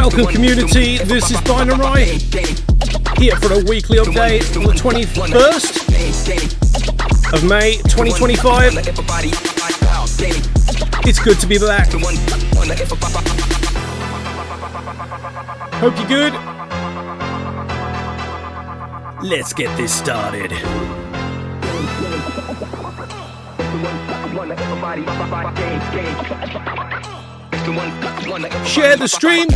Welcome community, this is Binarai, here for a weekly update on the 21st of May 2025. It's good to be back. Hope you're good. Let's get this started. Share the stream.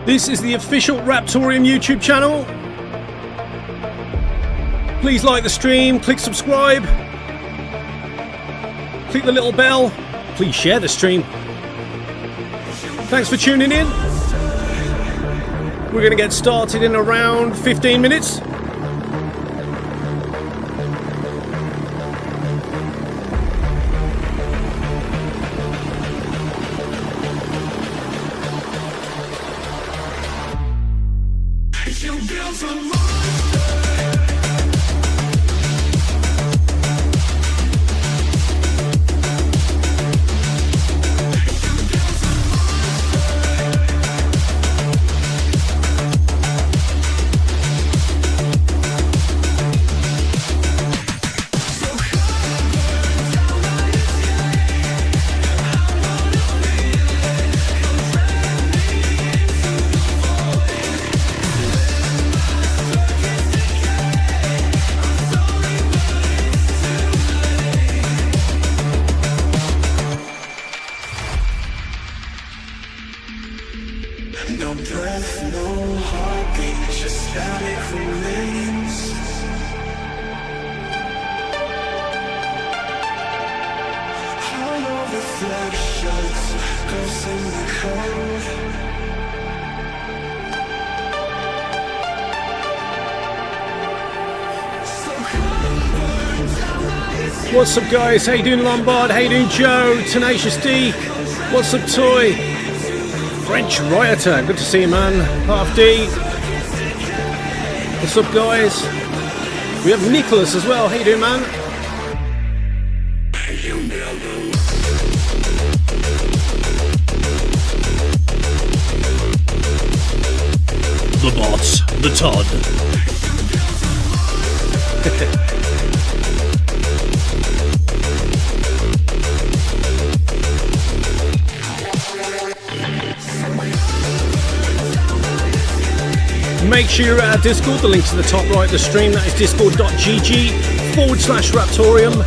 This is the official Raptoreum YouTube channel. Please like the stream, click subscribe, click the little bell, please share the stream. Thanks for tuning in. We're going to get started in around 15 minutes. What's up guys, how you doing Lombard, how you doing Joe, Tenacious D, what's up Toy, French Rioter, good to see you man, Half D, what's up guys, we have Nicholas as well, how you doing man? The bots, the Todd. Make sure you're at our Discord, the link's at the top right of the stream, that is discord.gg/Raptoreum.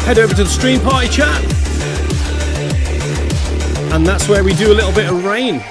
Head over to the stream party chat, and that's where we do a little bit of rain.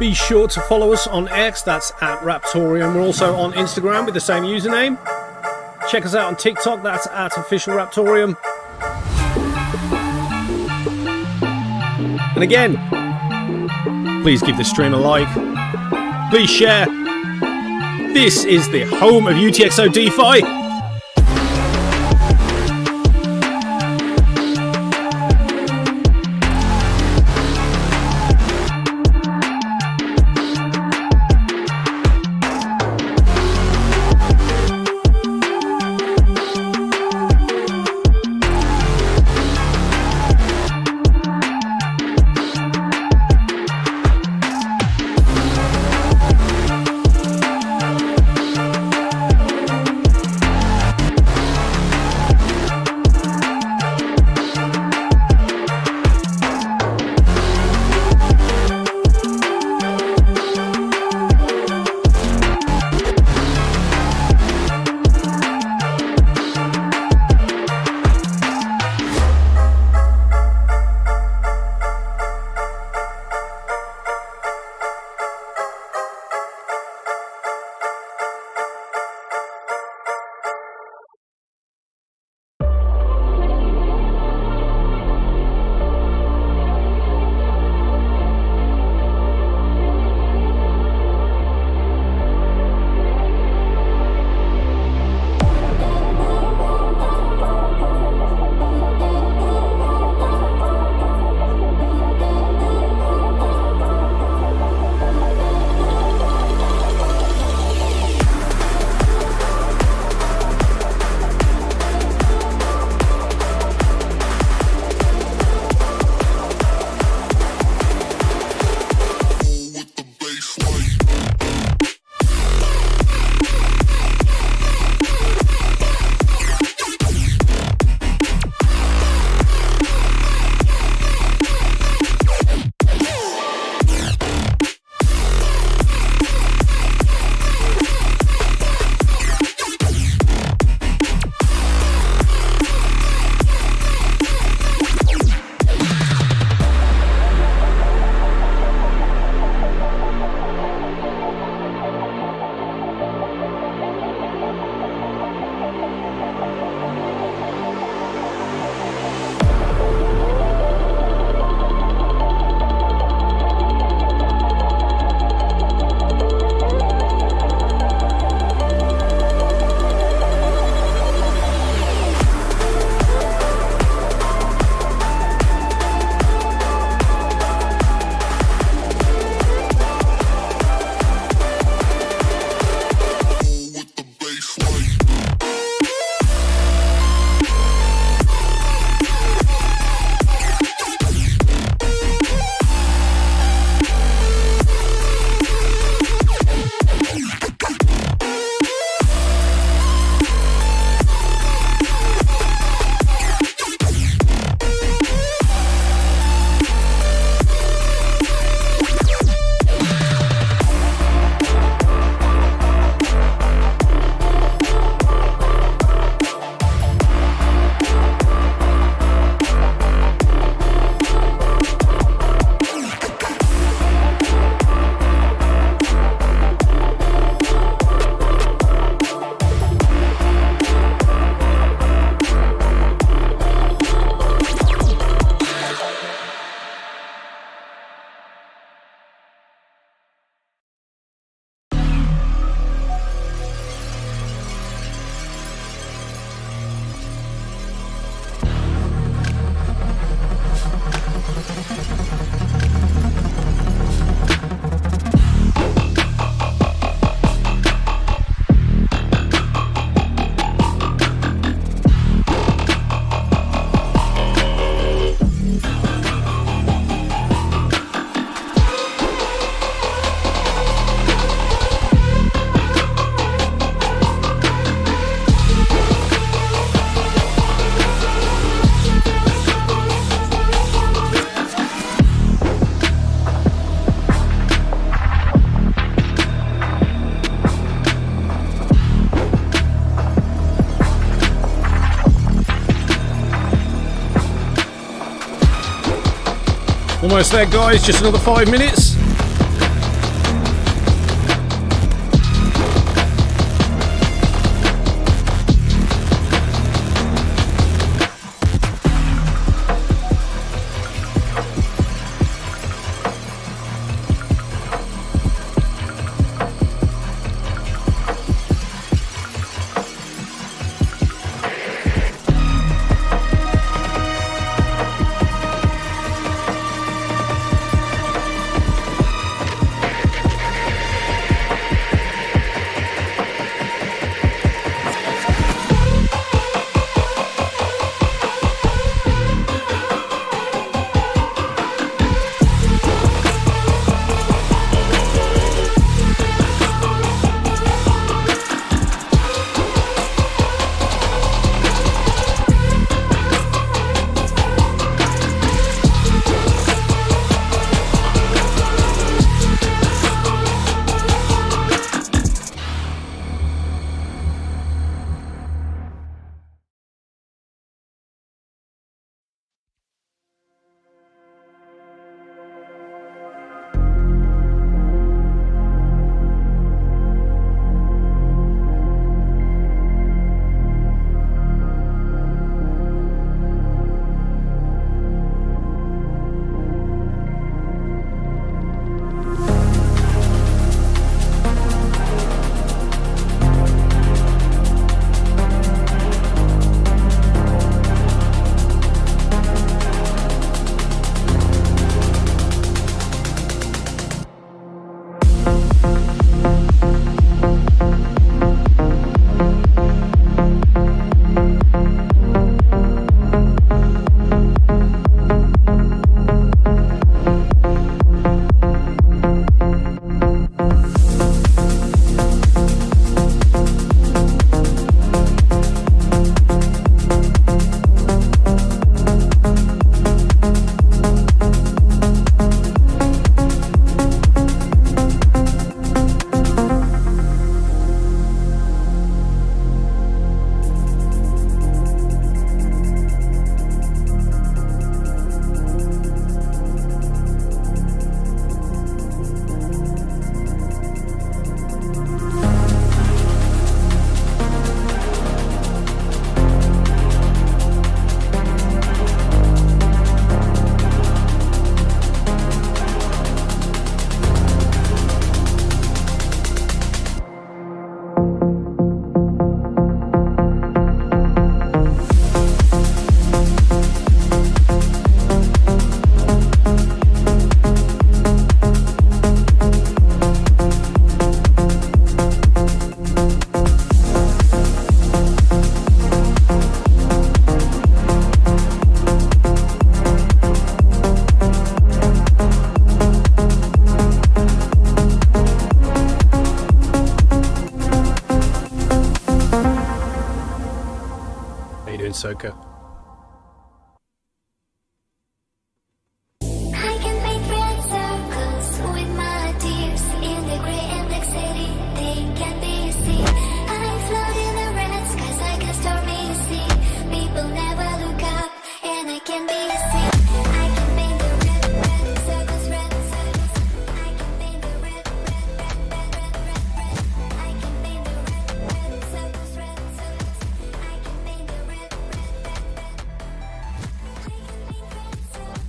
Be sure to follow us on X, that's at Raptoreum. We're also on Instagram with the same username. Check us out on TikTok, that's at Official Raptoreum. And again, please give the stream a like. Please share. This is the home of UTXO DeFi. Almost there, guys, just another 5 minutes. doing, Soka? I can paint red circles with my tears in the gray and black city. They can be seen. I float in the red skies like a stormy sea. People never look up, and I can be seen. I can paint the red circles, red circles. I can paint the red red. I can paint the red circles, red circles. I can paint the red red. I can paint red circles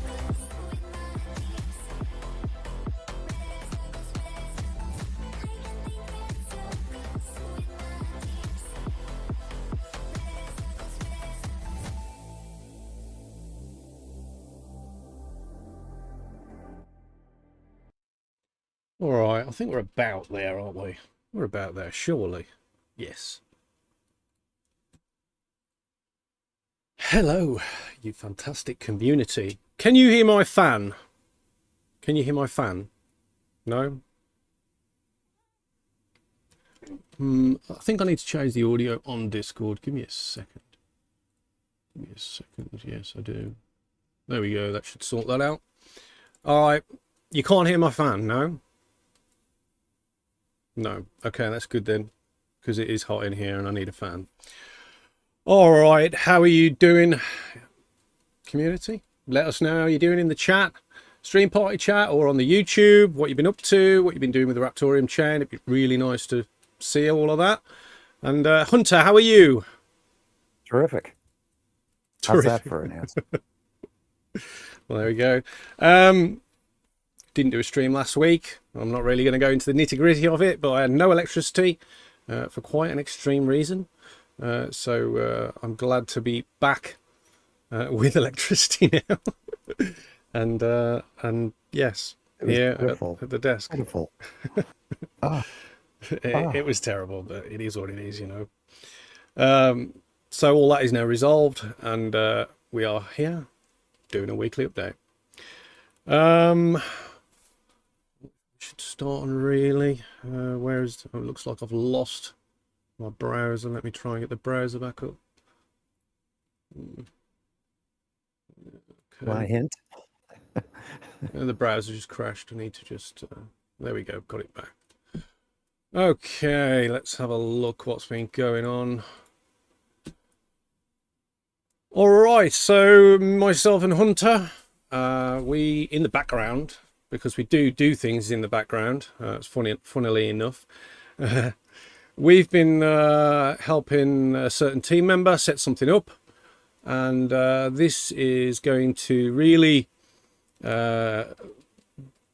with my tears. Red circles, red circles. I can paint red circles with my tears. Red circles, red circles. All right, I think we're about there, aren't we? We're about there, surely. Yes. Hello, you fantastic community. Can you hear my fan? Can you hear my fan? No? I think I need to change the audio on Discord. Give me a second. Give me a second. Yes, I do. There we go. That should sort that out. All right. You can't hear my fan, no? No. Okay, that's good then, because it is hot in here and I need a fan. All right. How are you doing, community? Let us know how you're doing in the chat, stream party chat, or on the YouTube, what you've been up to, what you've been doing with the Raptoreum chain. It'd be really nice to see all of that. And Hunter, how are you? Terrific. How's that for an answer? Well, there we go. Didn't do a stream last week. I'm not really going to go into the nitty gritty of it, but I had no electricity for quite an extreme reason. So I'm glad to be back with electricity now. and yes, here at the desk. Beautiful. It was terrible, but it is what it is, you know. So all that is now resolved, and we are here doing a weekly update. Should start on really. Where is? Oh, it looks like I've lost my browser. Let me try and get the browser back up. Okay. My hint. The browser just crashed. I need to just. There we go. Got it back. Okay, let's have a look what's been going on. All right, so myself and Hunter, we in the background, because we do things in the background. It's funnily enough, we've been helping a certain team member set something up, and this is going to really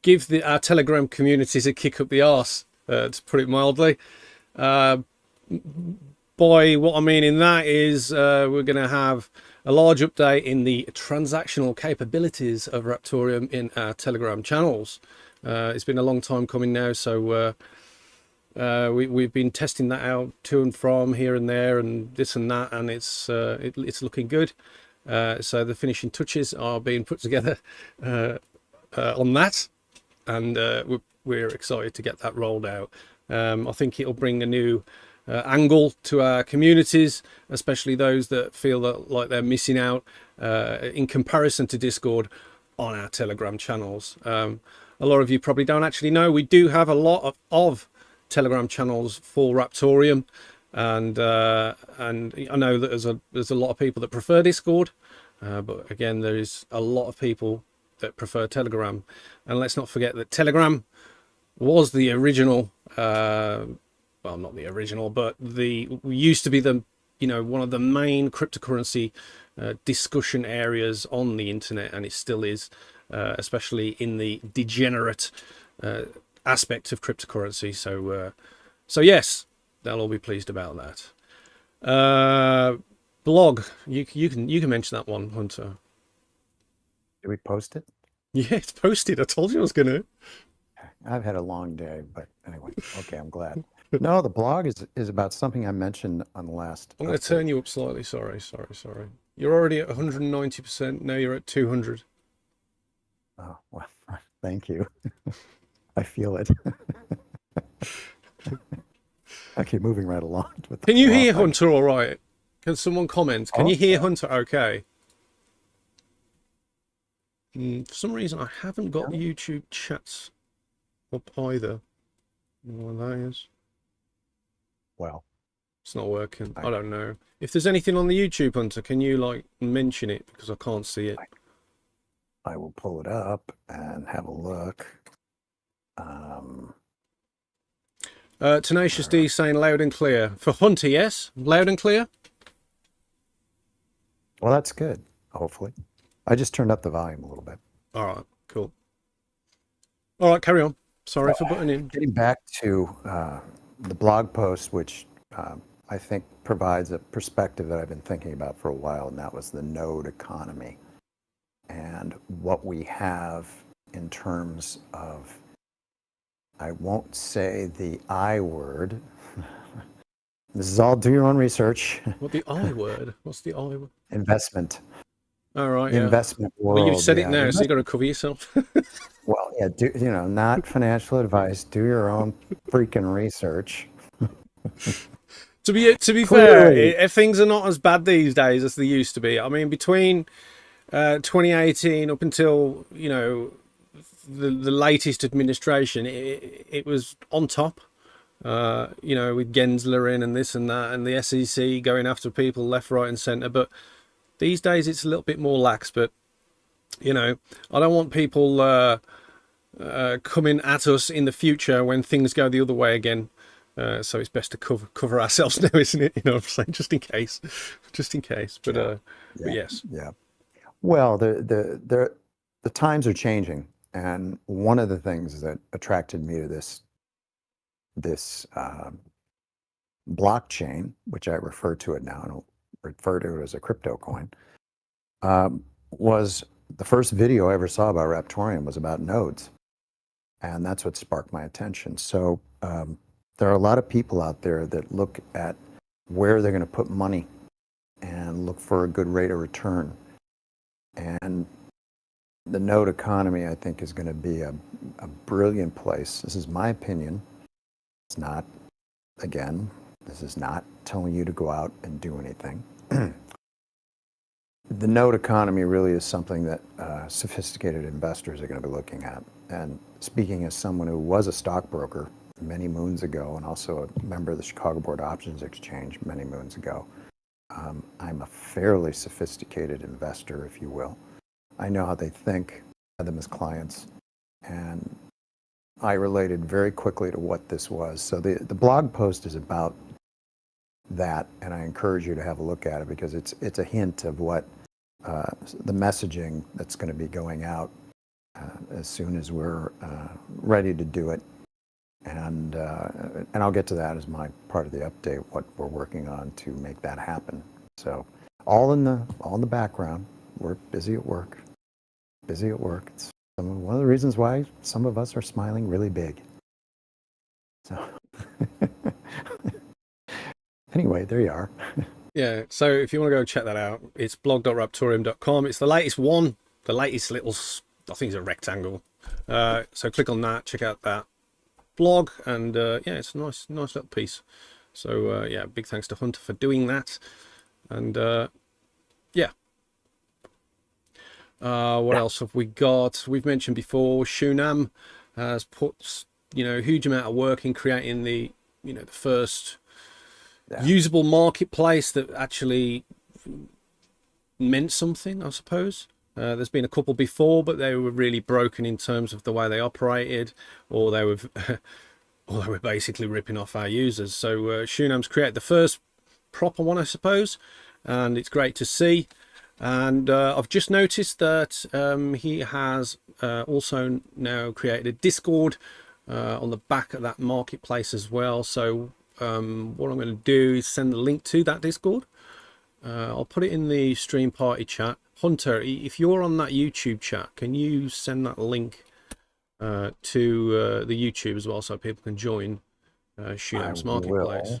give our Telegram communities a kick up the arse, to put it mildly. By what I mean in that is we're going to have a large update in the transactional capabilities of Raptoreum in our Telegram channels. It's been a long time coming now, so we've been testing that out to and from here and there and this and that, and it's looking good. So the finishing touches are being put together on that, and we're excited to get that rolled out. I think it'll bring a new angle to our communities, especially those that feel that like they're missing out in comparison to Discord on our Telegram channels. A lot of you probably don't actually know we do have a lot of Telegram channels for Raptoreum, and I know that there's a lot of people that prefer Discord, but again there is a lot of people that prefer Telegram, and let's not forget that Telegram was the original well, not the original, but used to be the, you know, one of the main cryptocurrency discussion areas on the internet, and it still is, especially in the degenerate aspect of cryptocurrency. So yes, they'll all be pleased about that. Blog, you can mention that one, Hunter. Did we post it? Yeah, it's posted. I told you I was gonna. I've had a long day, but anyway, okay, I'm glad. No, the blog is about something I mentioned on the last. I'm going to turn you up slightly. Sorry. You're already at 190%. Now you're at 200. Oh, well, thank you. I feel it. Okay, moving right along. Can you hear Hunter all right? Can someone comment? Can Oh, you hear Hunter okay? For some reason, I haven't got YouTube chats up either. I don't know what that is. well, It's not working. I don't know. If there's anything on the YouTube, Hunter, can you like mention it? Because I can't see it. I will pull it up and have a look. Tenacious D saying loud and clear. For Hunter, yes? Loud and clear? Well, that's good, hopefully. I just turned up the volume a little bit. All right, cool. All right, carry on. Sorry for butting in. Getting back to the blog post, which I think provides a perspective that I've been thinking about for a while, and that was the node economy and what we have in terms of, I won't say the I word. This is all do your own research. What the I word? What's the I word? Investment. All right, The yeah. investment world. Well, you've said it yeah. now, so you got to cover yourself. Well, yeah, not financial advice. Do your own freaking research. To be fair, things are not as bad these days as they used to be. I mean, between 2018 up until the latest administration, it was on top. With Gensler in and this and that, and the SEC going after people left, right, and centre. But these days it's a little bit more lax. But I don't want people coming at us in the future when things go the other way again. So it's best to cover ourselves now, isn't it? You know what I'm saying? Just in case. But yes. Yeah. Well, the times are changing, and one of the things that attracted me to this blockchain, which I refer to it now, and I'll refer to it as a crypto coin, was the first video I ever saw about Raptoreum was about nodes, and that's what sparked my attention. So there are a lot of people out there that look at where they're going to put money and look for a good rate of return. And the node economy, I think, is going to be a brilliant place. This is my opinion. It's not, again, this is not telling you to go out and do anything. The node economy really is something that sophisticated investors are going to be looking at. And speaking as someone who was a stockbroker many moons ago, and also a member of the Chicago Board Options Exchange many moons ago, I'm a fairly sophisticated investor, if you will. I know how they think, I had them as clients, and I related very quickly to what this was. So the blog post is about that, and I encourage you to have a look at it because it's a hint of what the messaging that's going to be going out as soon as we're ready to do it. And I'll get to that as my part of the update, what we're working on to make that happen. So all in the background, we're busy at work. It's one of the reasons why some of us are smiling really big. So anyway, there you are. Yeah, so if you want to go check that out, it's blog.raptoreum.com. It's the latest one, the latest little, I think it's a rectangle. So click on that, check out that blog, and yeah, it's a nice little piece. So yeah, big thanks to Hunter for doing that. And yeah. What else have we got? We've mentioned before, Shunam has put, a huge amount of work in creating the first usable marketplace that actually meant something, I suppose. There's been a couple before, but they were really broken in terms of the way they operated, or they were basically ripping off our users. So Shunam's created the first proper one, I suppose, and it's great to see. And I've just noticed that he has also now created a Discord on the back of that marketplace as well. So what I'm going to do is send the link to that Discord. I'll put it in the stream party chat. Hunter, if you're on that YouTube chat, can you send that link to the YouTube as well so people can join Shunam's marketplace?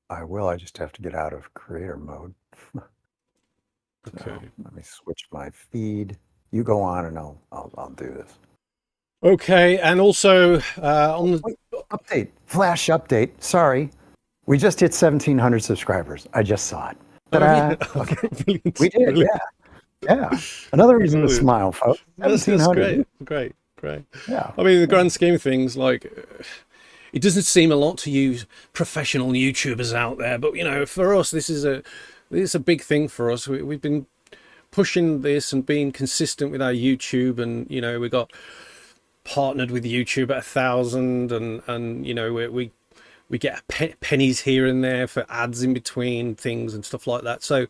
I will. I just have to get out of creator mode. Okay. So let me switch my feed. You go on, and I'll do this. Okay, and also on the Wait, update, flash update. Sorry, We just hit 1,700 subscribers. I just saw it. Oh, Ta-da! yeah. Okay. Brilliant. We did, Brilliant. yeah. Another reason to Brilliant. smile, folks. That's 1,700. great. Yeah. I mean, in the grand scheme of things, like, it doesn't seem a lot to you professional YouTubers out there, but you know, for us, this is a big thing for us. We've been pushing this and being consistent with our YouTube, and you know, we got partnered with YouTube at 1,000, and you know, we get pennies here and there for ads in between things and stuff like that. So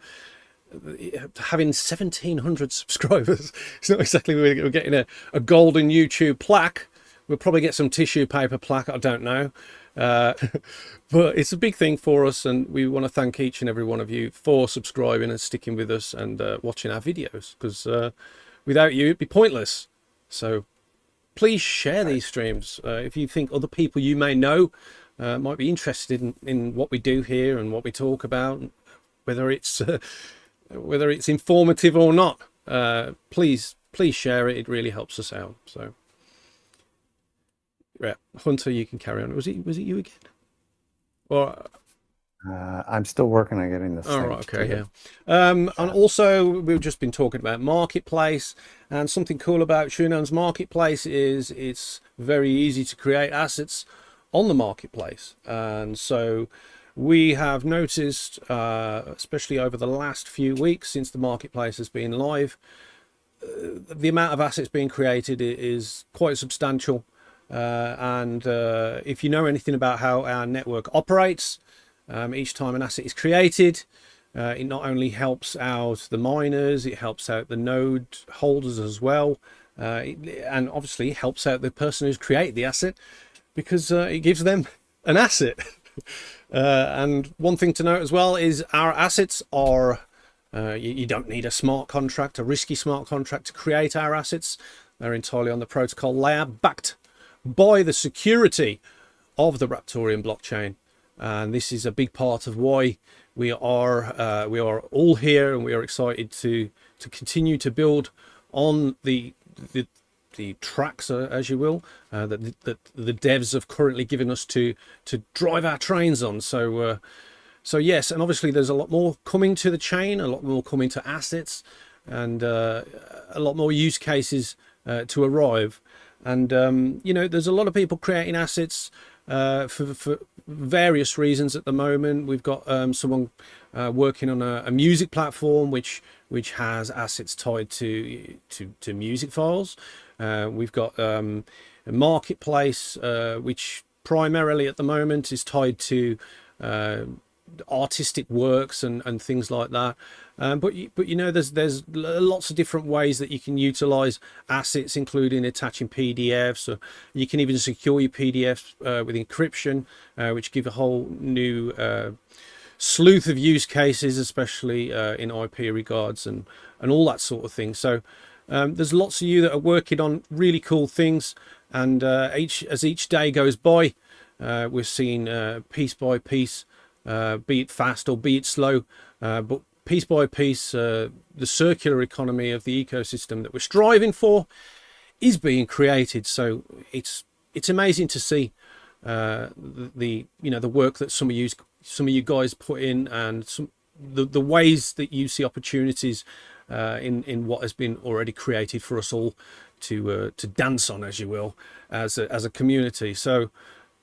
having 1,700 subscribers, it's not exactly we're getting a golden YouTube plaque. We'll probably get some tissue paper plaque, I don't know. But it's a big thing for us, and we want to thank each and every one of you for subscribing and sticking with us and watching our videos, because without you it'd be pointless. So please share these streams if you think other people you may know might be interested in what we do here and what we talk about, whether it's informative or not. Please share it. It really helps us out. So yeah, Hunter, you can carry on. Was it you again? Or I'm still working on getting this. oh, right, okay, yeah. And also, we've just been talking about Marketplace, and something cool about Shunan's Marketplace is it's very easy to create assets on the Marketplace. And so we have noticed, especially over the last few weeks since the Marketplace has been live, the amount of assets being created is quite substantial. And if you know anything about how our network operates, each time an asset is created, it not only helps out the miners, it helps out the node holders as well, and obviously helps out the person who's created the asset, because it gives them an asset. And one thing to note as well is our assets are, you don't need a smart contract, a risky smart contract to create our assets. They're entirely on the protocol layer, backed by the security of the Raptoreum blockchain. And this is a big part of why we are all here, and we are excited to continue to build on the tracks, as you will, that the devs have currently given us to drive our trains on. So yes, and obviously there's a lot more coming to the chain, a lot more coming to assets, and a lot more use cases to arrive. And you know, there's a lot of people creating assets for various reasons at the moment. We've got someone working on a music platform which has assets tied to music files. We've got a Marketplace which primarily at the moment is tied to artistic works and things like that. But you know, there's lots of different ways that you can utilize assets, including attaching PDFs, or you can even secure your PDFs with encryption, which give a whole new sleuth of use cases, especially in IP regards and all that sort of thing. So there's lots of you that are working on really cool things, and as each day goes by, we're seeing piece by piece, be it fast or be it slow, but piece by piece, the circular economy of the ecosystem that we're striving for is being created. So it's amazing to see the work that some of you guys put in, and the ways that you see opportunities in what has been already created for us all to dance on, as you will, as a community. So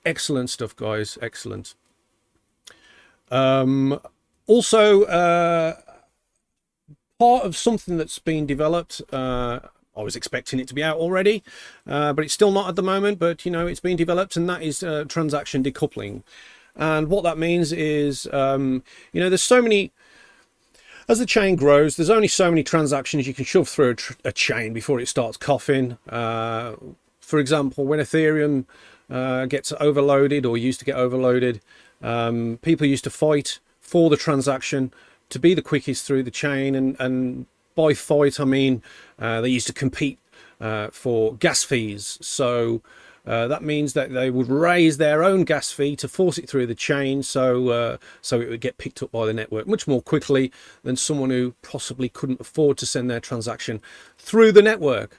excellent stuff, guys, excellent. Also, part of something that's been developed, I was expecting it to be out already, but it's still not at the moment, but you know, it's been developed, and that is transaction decoupling. And what that means is, you know, there's so many, as the chain grows, there's only so many transactions you can shove through a chain before it starts coughing. For example, when Ethereum gets overloaded, or used to get overloaded, people used to fight for the transaction to be the quickest through the chain, and by fight I mean they used to compete for gas fees. So that means that they would raise their own gas fee to force it through the chain, so it would get picked up by the network much more quickly than someone who possibly couldn't afford to send their transaction through the network.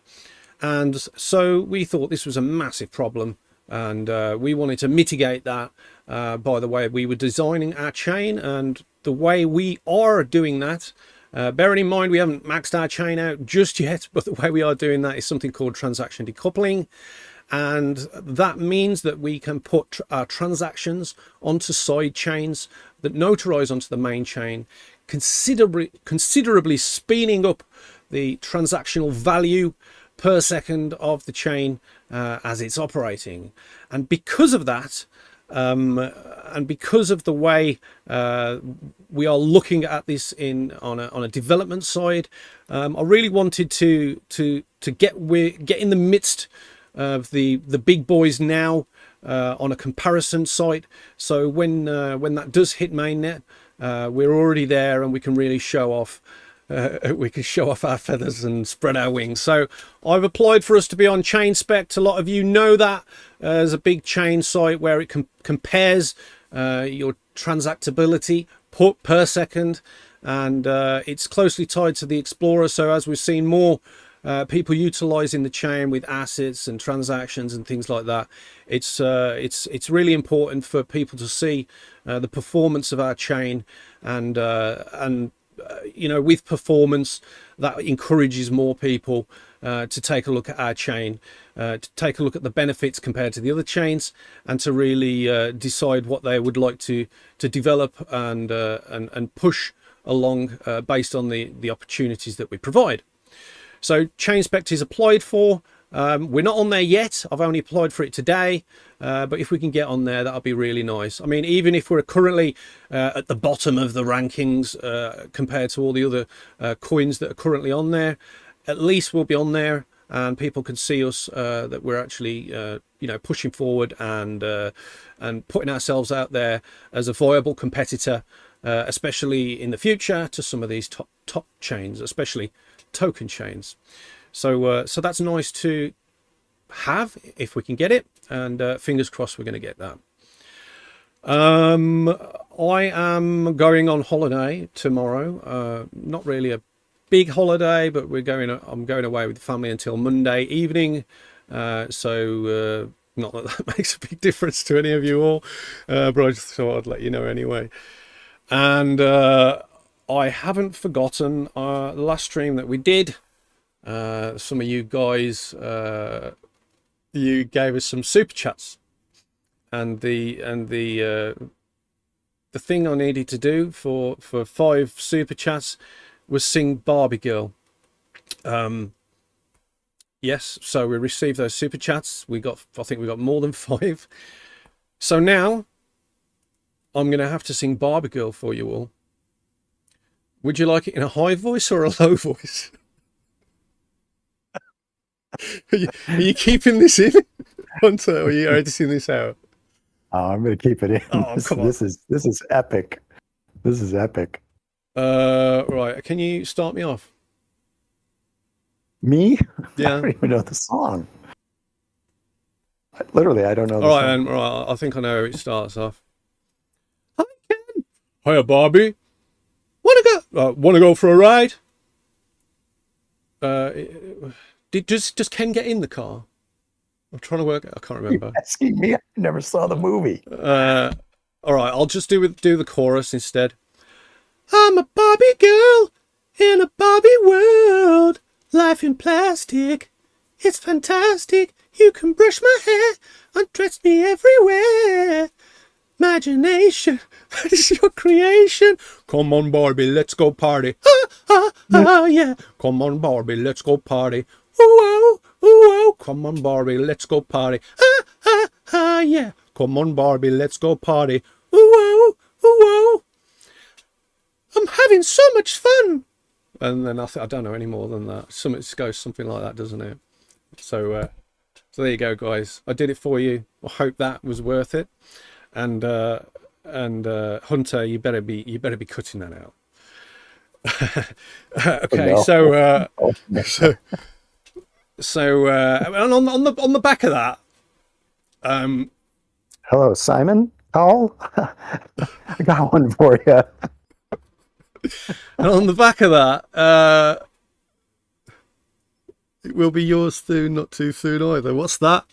And so we thought this was a massive problem, and we wanted to mitigate that by the way we were designing our chain and the way we are doing that. Bearing in mind we haven't maxed our chain out just yet, but the way we are doing that is something called transaction decoupling. And that means that we can put our transactions onto side chains that notarize onto the main chain, considerably speeding up the transactional value per second of the chain as it's operating. And because of that, and because of the way we are looking at this on a development side, I really wanted to get in the midst of the big boys now on a comparison site. So when that does hit mainnet, we're already there and we can really show off. We can show off our feathers and spread our wings. So I've applied for us to be on ChainSpect. A lot of you know that as a big chain site where it compares your transactability per second, and it's closely tied to the Explorer. So as we've seen more people utilizing the chain with assets and transactions and things like that, it's really important for people to see the performance of our chain, and with performance that encourages more people to take a look at our chain, to take a look at the benefits compared to the other chains, and to really decide what they would like to develop and push along based on the opportunities that we provide. So ChainSpect is applied for. We're not on there yet. I've only applied for it today, but if we can get on there, that'll be really nice. I mean, even if we're currently at the bottom of the rankings compared to all the other coins that are currently on there, at least we'll be on there and people can see us, that we're actually pushing forward and putting ourselves out there as a viable competitor, especially in the future to some of these top chains, especially token chains. So that's nice to have if we can get it, and fingers crossed we're going to get that. I am going on holiday tomorrow. Not really a big holiday, but I'm going away with the family until Monday evening. So not that makes a big difference to any of you all, but I just thought I'd let you know anyway. And I haven't forgotten the last stream that we did. Some of you guys, you gave us some super chats, and the thing I needed to do for 5 super chats was sing Barbie Girl. Yes, so we received those super chats. I think we got more than 5. So now I'm gonna have to sing Barbie Girl for you all. Would you like it in a high voice or a low voice? Are you keeping this in, Hunter, or are you editing this out? Oh, I'm going to keep it in. Oh, come on. This is epic. This is epic. Right. Can you start me off? Me? Yeah. I don't even know the song. Literally, I don't know the All song. right, right. I think I know how it starts off. Hi, Ken. Hiya, Barbie. Wanna go for a ride? Does Ken get in the car? I'm trying to work. I can't remember. You're asking me? I never saw the movie. All right, I'll just do the chorus instead. I'm a Barbie girl in a Barbie world. Life in plastic, it's fantastic. You can brush my hair, undress me everywhere. Imagination, that is your creation. Come on, Barbie, let's go party. Yeah. Come on, Barbie, let's go party. Ooh, oh, come on, Barbie, let's go party. Yeah. Come on, Barbie, let's go party. Ooh, oh, I'm having so much fun. And then I don't know any more than that. It goes something like that, doesn't it? So there you go, guys. I did it for you. I hope that was worth it. And Hunter, you better be cutting that out. Okay, no. So on the back of that, hello, Simon Cowell. I got one for you. And on the back of that, it will be yours soon, not too soon either. What's that?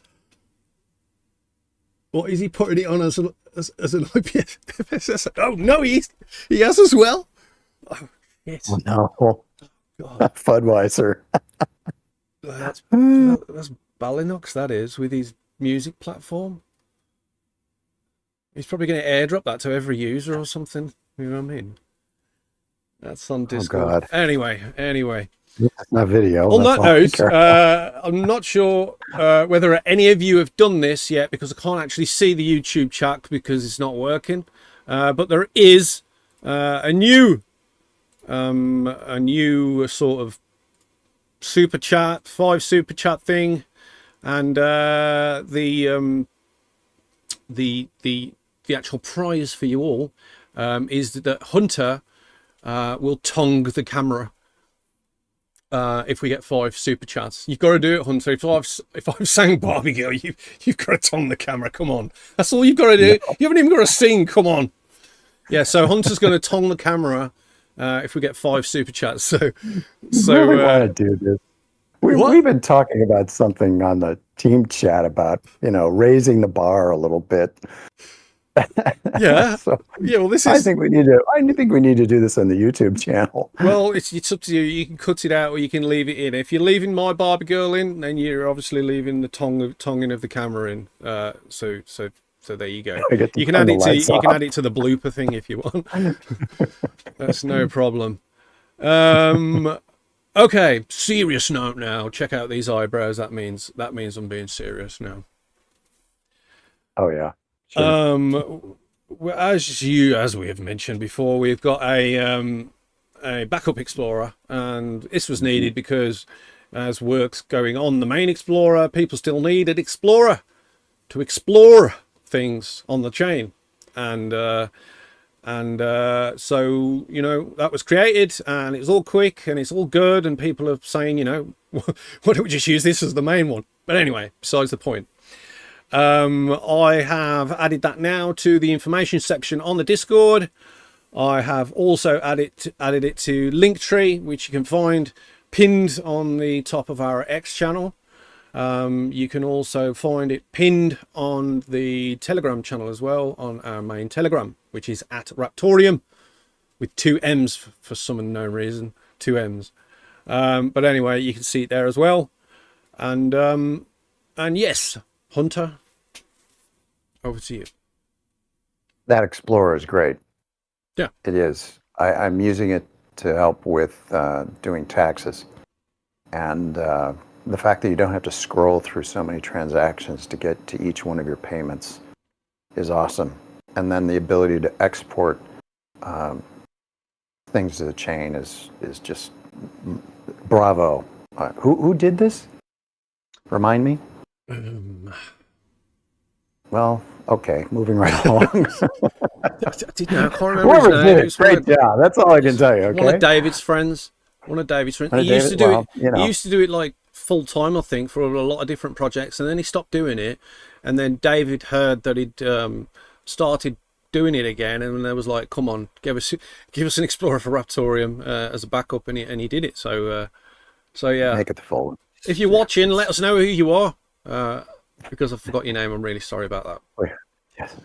What is he putting it on as an IPFSS? Oh no, he has as well. Oh, shit. Oh, no. God. Budweiser. That's Ballinox, that is, with his music platform. He's probably going to airdrop that to every user or something. You know what I mean? That's on Discord. God. Anyway. It's not video. On that's that all I note, care. I'm not sure whether any of you have done this yet, because I can't actually see the YouTube chat because it's not working. But there is a new sort of super chat, 5 super chat thing, and the actual prize for you all is that Hunter will tongue the camera if we get 5 super chats. You've got to do it, Hunter. If I've sang Barbie Girl, you've got to tongue the camera. Come on, that's all you've got to do. No. You haven't even got to sing. Come on. Yeah, so Hunter's going to tongue the camera if we get 5 super chats. So really want to do this. We've been talking about something on the team chat about, raising the bar a little bit. Yeah. So, yeah. Well, this is. I think we need to do this on the YouTube channel. Well, it's up to you. You can cut it out or you can leave it in. If you're leaving my Barbie Girl in, then you're obviously leaving the tonguing of the camera in. So there you go. You can add it to the blooper thing if you want. That's no problem. Okay, serious note now. Check out these eyebrows. That means I'm being serious now. Oh yeah. Sure. As we have mentioned before, we've got a backup explorer, and this was needed because as work's going on the main explorer, people still need an explorer to explore things on the chain, and so that was created, and it's all quick and it's all good, and people are saying, why don't we just use this as the main one? But anyway, besides the point. I have added that now to the information section on the Discord. I have also added it to Linktree, which you can find pinned on the top of our X channel. You can also find it pinned on the Telegram channel as well, on our main Telegram, which is at Raptoreum, with 2 M's for some unknown reason, 2 M's. But anyway, you can see it there as well. And yes, Hunter, over to you. That Explorer is great. Yeah, it is. I'm using it to help with doing taxes, and the fact that you don't have to scroll through so many transactions to get to each one of your payments is awesome. And then the ability to export things to the chain is just bravo. Who did this? Remind me. Well, okay, moving right along. I can't remember Whoever did it, great job. That's all I can tell you. Okay. One of David's friends. He used to do it. He used to do it like full time, I think, for a lot of different projects, and then he stopped doing it. And then David heard that he'd started doing it again, and there was like, "Come on, give us an Explorer for Raptoreum as a backup," and he did it. So yeah. Make it the full one. If you're watching, let us know who you are. Because I forgot your name, I'm really sorry about that. Oh, yeah. Yes.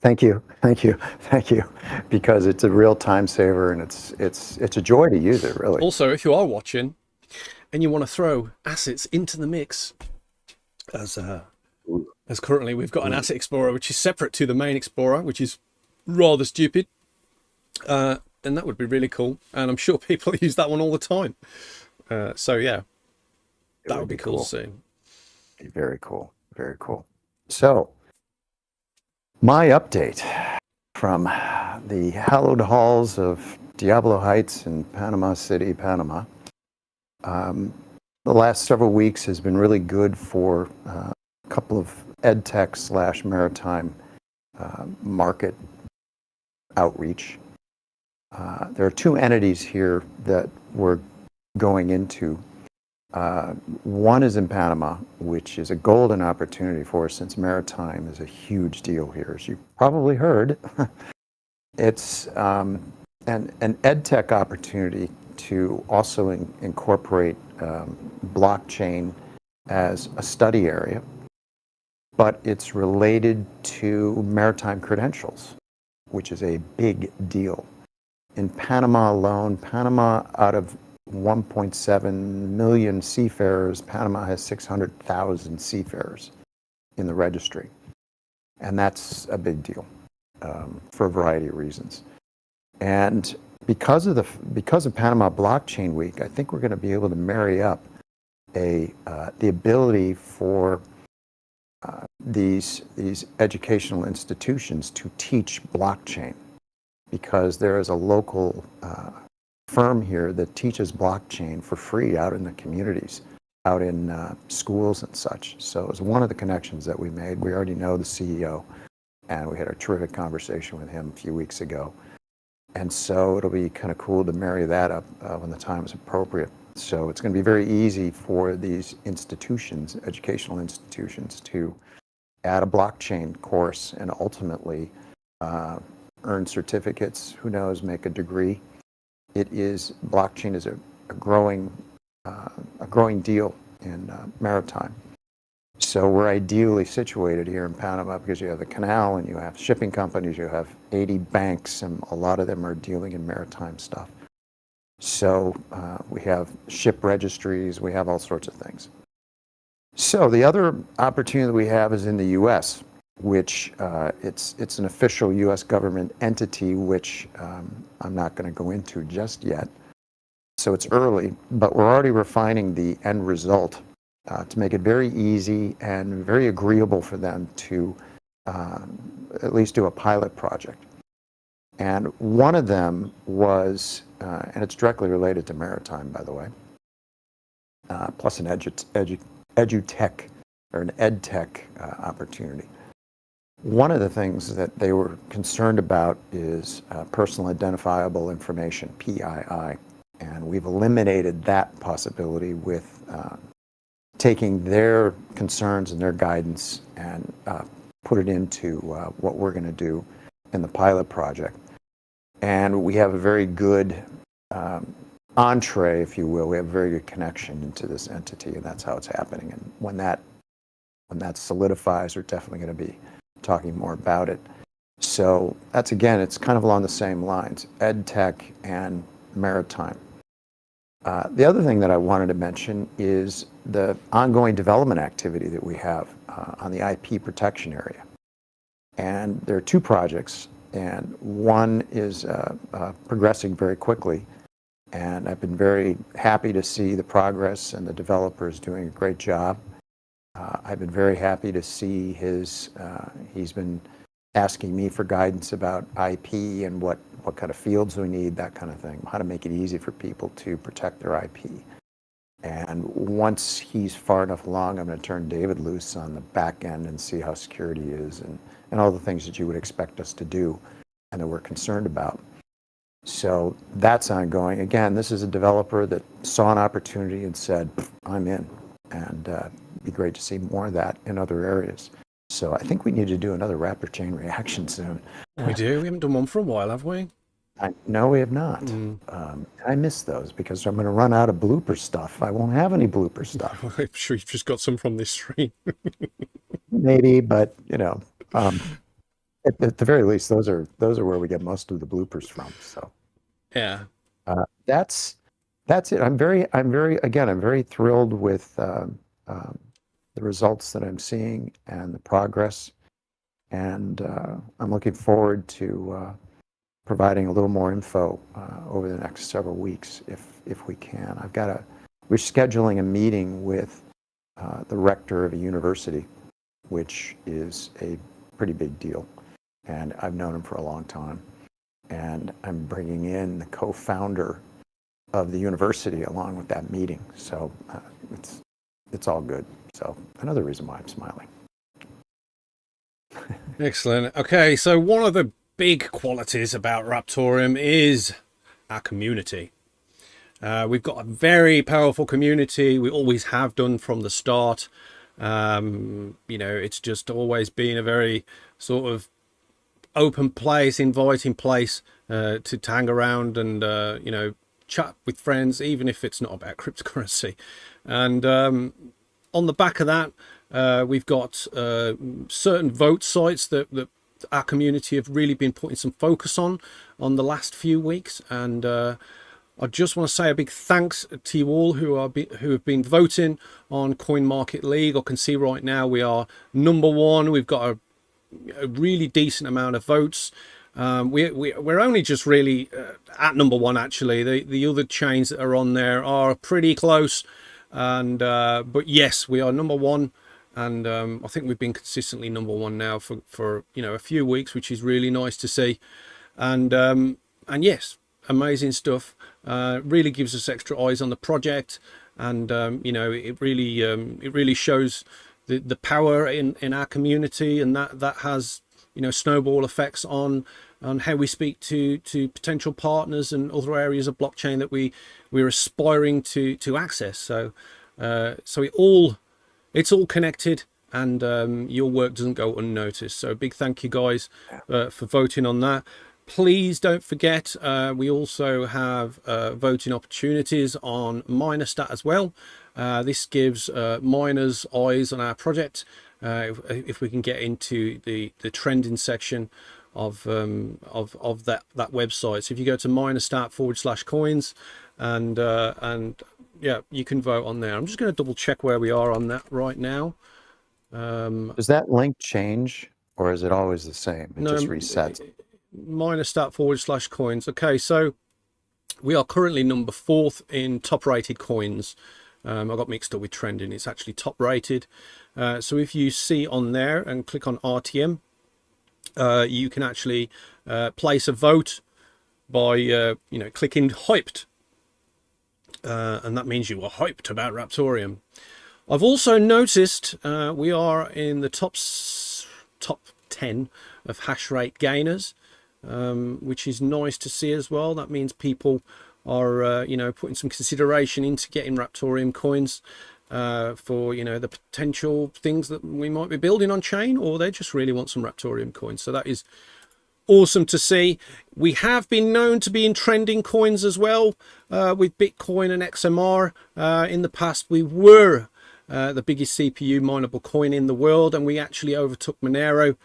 Thank you. Because it's a real time saver, and it's a joy to use it, really. Also, if you are watching and you want to throw assets into the mix, as currently we've got an asset explorer which is separate to the main explorer, which is rather stupid, then that would be really cool, and I'm sure people use that one all the time. So yeah, that would be cool to see. Very cool. Very cool. So, my update from the hallowed halls of Diablo Heights in Panama City, Panama. The last several weeks has been really good for a couple of edtech / maritime market outreach. There are 2 entities here that we're going into. One is in Panama, which is a golden opportunity for us, since maritime is a huge deal here, as you've probably heard. It's an edtech opportunity to also incorporate blockchain as a study area. but it's related to maritime credentials, which is a big deal. In Panama alone, Panama, out of 1.7 million seafarers, Panama has 600,000 seafarers in the registry. And that's a big deal for a variety of reasons. And because of Panama Blockchain Week, I think we're going to be able to marry up the ability for these educational institutions to teach blockchain, because there is a local firm here that teaches blockchain for free out in the communities, out in schools and such. So it was one of the connections that we made. We already know the CEO, and we had a terrific conversation with him a few weeks ago. And so it'll be kind of cool to marry that up when the time is appropriate. So it's going to be very easy for these institutions, educational institutions, to add a blockchain course and ultimately earn certificates, who knows, make a degree. Blockchain is a growing deal in maritime. So we're ideally situated here in Panama because you have the canal and you have shipping companies, you have 80 banks, and a lot of them are dealing in maritime stuff. So we have ship registries, we have all sorts of things. So the other opportunity we have is in the U.S., which it's an official U.S. government entity, which I'm not going to go into just yet. So it's early, but we're already refining the end result to make it very easy and very agreeable for them to at least do a pilot project. And one of them was, and it's directly related to maritime, by the way, plus an edutech or an edtech opportunity. One of the things that they were concerned about is personal identifiable information, PII, and we've eliminated that possibility with taking their concerns and their guidance and put it into what we're going to do in the pilot project. And we have a very good entree, if you will. We have a very good connection into this entity, and that's how it's happening. And when that solidifies, we're definitely going to be talking more about it. So that's, again, it's kind of along the same lines, ed tech and maritime. The other thing that I wanted to mention is the ongoing development activity that we have on the IP protection area. And there are two projects, and one is progressing very quickly. And I've been very happy to see the progress, and the developers doing a great job. I've been very happy to see he's been asking me for guidance about IP and what kind of fields we need, that kind of thing, how to make it easy for people to protect their IP. And once he's far enough along, I'm going to turn David loose on the back end and see how security is and all the things that you would expect us to do and that we're concerned about. So that's ongoing. Again, this is a developer that saw an opportunity and said, I'm in. And it'd be great to see more of that in other areas. So I think we need to do another Raptor chain reaction soon. We do. We haven't done one for a while, have we? No, we have not. I miss those because I'm going to run out of blooper stuff. I won't have any blooper stuff. I'm sure you've just got some from this stream. Maybe, but at the very least, those are where we get most of the bloopers from. So yeah, that's it. I'm very thrilled with the results that I'm seeing and the progress, and I'm looking forward to providing a little more info over the next several weeks if we can. We're scheduling a meeting with the rector of a university, which is a pretty big deal, and I've known him for a long time, and I'm bringing in the co-founder of the university along with that meeting, so it's all good. So another reason why I'm smiling. Excellent. Okay, so one of the big qualities about Raptoreum is our community. We've got a very powerful community. We always have done from the start. It's just always been a very sort of open place, inviting place to hang around and chat with friends, even if it's not about cryptocurrency. And on the back of that, We've got certain vote sites that our community have really been putting some focus on the last few weeks, and I just want to say a big thanks to you all who have been voting on Coin Market League. I can see right now we are number one. We've got a really decent amount of votes. We're only just really at number one, actually. The other chains that are on there are pretty close, and but yes, we are number one, and I think we've been consistently number one now for a few weeks, which is really nice to see. And yes, amazing stuff. Really gives us extra eyes on the project, and it really shows the power in our community, and that has snowball effects on how we speak to potential partners and other areas of blockchain that we're aspiring to access. So it's all connected, and your work doesn't go unnoticed. So a big thank you guys for voting on that. Please don't forget, we also have voting opportunities on Minerstat as well. This gives miners eyes on our project if we can get into the trending section of that website. So if you go to minerstat/coins, and yeah, you can vote on there. I'm just going to double check where we are on that right now. Does that link change, or is it always the same? It just resets. Minerstat/coins. Okay, so we are currently number 4th in top rated coins. I got mixed up with trending. It's actually top rated. So if you see on there and click on RTM, you can actually place a vote by clicking hyped, and that means you are hyped about Raptoreum. I've also noticed we are in the top 10 of hash rate gainers, which is nice to see as well. That means people are putting some consideration into getting Raptoreum coins for the potential things that we might be building on chain, or they just really want some Raptoreum coins. So that is awesome to see. We have been known to be in trending coins as well, with Bitcoin and XMR. In the past we were the biggest CPU mineable coin in the world, and we actually overtook Monero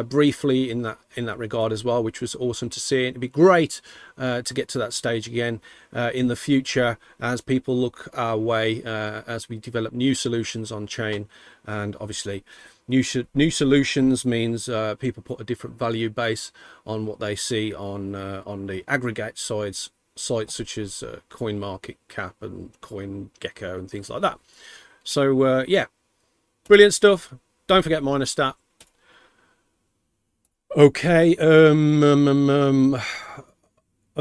briefly in that regard as well, which was awesome to see. It'd be great to get to that stage again in the future as people look our way, as we develop new solutions on chain. And obviously new solutions means people put a different value base on what they see on the aggregate sites such as CoinMarketCap and CoinGecko and things like that. So yeah, brilliant stuff. Don't forget Minerstat. Okay. Oh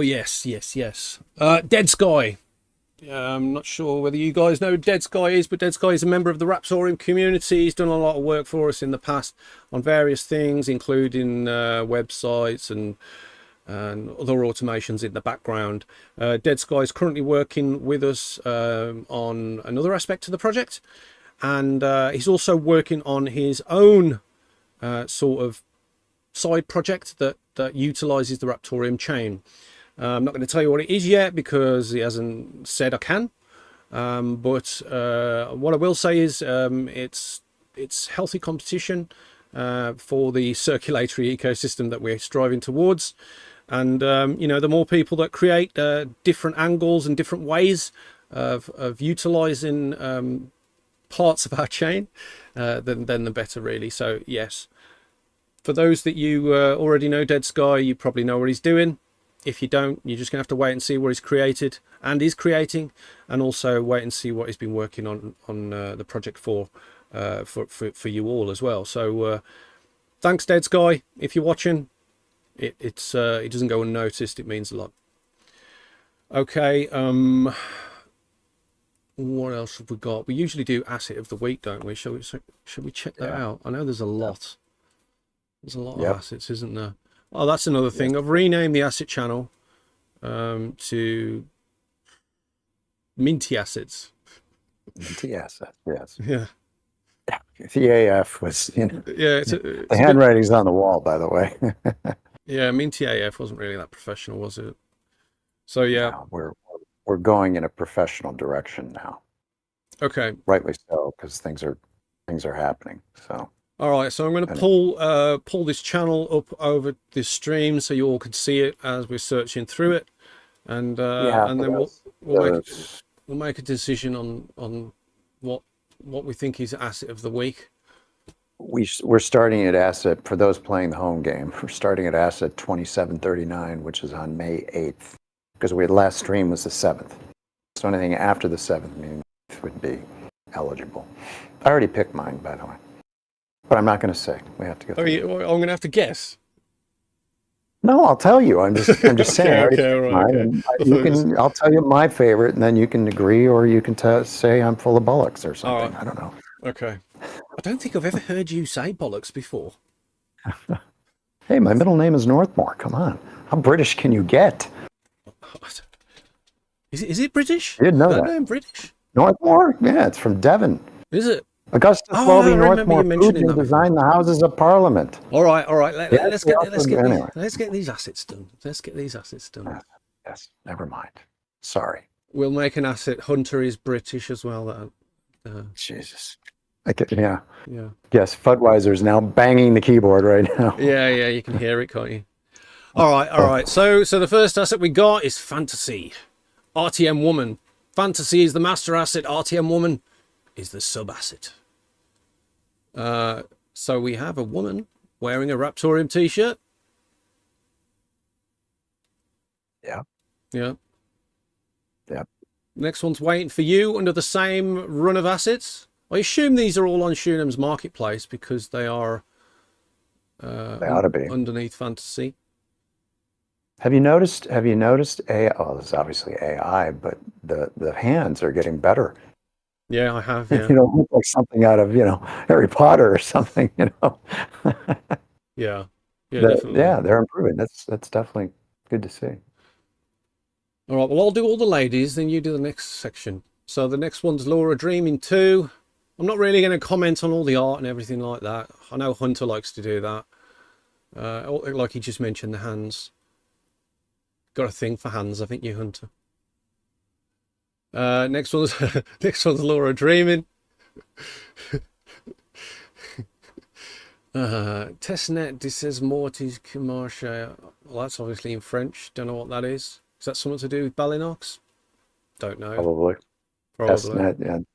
yes. Dead Sky. I'm not sure whether you guys know who Dead Sky is, but Dead Sky is a member of the Raptoreum community. He's done a lot of work for us in the past on various things, including websites and other automations in the background. Dead Sky is currently working with us on another aspect of the project, and he's also working on his own sort of side project that utilizes the Raptoreum chain. I'm not going to tell you what it is yet because he hasn't said I can, but what I will say is it's healthy competition for the circulatory ecosystem that we're striving towards. And the more people that create different angles and different ways of utilizing parts of our chain, then the better, really. So yes, for those that you already know Dead Sky, you probably know what he's doing. If you don't, you're just gonna have to wait and see what he's created and is creating, and also wait and see what he's been working on the project for you all as well. So thanks, Dead Sky. If you're watching, it doesn't go unnoticed. It means a lot. Okay, what else have we got? We usually do asset of the week, don't we? Should we check that out? I know there's a lot. There's a lot of assets, isn't there? Oh, that's another thing. I've renamed the asset channel to Minty Assets. Minty Assets, yes. Yeah. The AF was, Yeah, the handwriting's on the wall, by the way. Yeah, Minty AF wasn't really that professional, was it? So yeah, no, we're going in a professional direction now. Okay. Rightly so, because things are things are happening. So All right, so I'm going to pull this channel up over this stream so you all can see it as we're searching through it, and yeah, then those, we'll make a decision on what we think is asset of the week. we're starting at asset for those playing the home game. We're starting at asset 2739, which is on May 8th, because we last stream was the 7th. So anything after the 7th, meaning would be eligible. I already picked mine, by the way, but I'm not going to say. We have to go. I'm going to have to guess. No, I'll tell you. I'm just saying. I already picked mine, and you can. I'll tell you my favorite, and then you can agree, or you can say I'm full of bollocks or something. I don't know. Okay. I don't think I've ever heard you say bollocks before. Hey, my middle name is Northmore. Come on, how British can you get? Is it British? You didn't know Is that name British? Northmore? Yeah, it's from Devon. Is it? Augustus Welby Northmore mentioning that designed the Houses of Parliament. All right. Let's get Anyway. these assets done. Let's get these assets done. Yes, never mind. Sorry. We'll make an asset. Hunter is British as well. Jesus. Yeah. Yeah. Yes, Fudweiser's now banging the keyboard right now. Yeah, you can hear it, can't you? All right. So the first asset we got is Fantasy. RTM Woman. Fantasy is the master asset. RTM Woman is the sub asset. So we have a woman wearing a Raptoreum t-shirt. Yeah. Yeah. Yeah. Next one's waiting for you under the same run of assets. I assume these are all on Shunam's marketplace because they are They ought to be underneath Fantasy. Have you noticed AI? Oh, this is obviously AI, but the hands are getting better. Yeah, I have. Yeah. Look like something out of Harry Potter or something. Yeah. Definitely. Yeah, they're improving. That's definitely good to see. All right. Well, I'll do all the ladies, then you do the next section. So the next one's Laura Dreaming 2. I'm not really going to comment on all the art and everything like that. I know Hunter likes to do that. Like he just mentioned, the hands. Got a thing for hands, I think, you, Hunter. Next one's Laura Dreaming. Testnet Dices Mortis Commercial. Well, that's obviously in French. Don't know what that is. Is that something to do with Ballinox? Don't know. Probably. Testnet,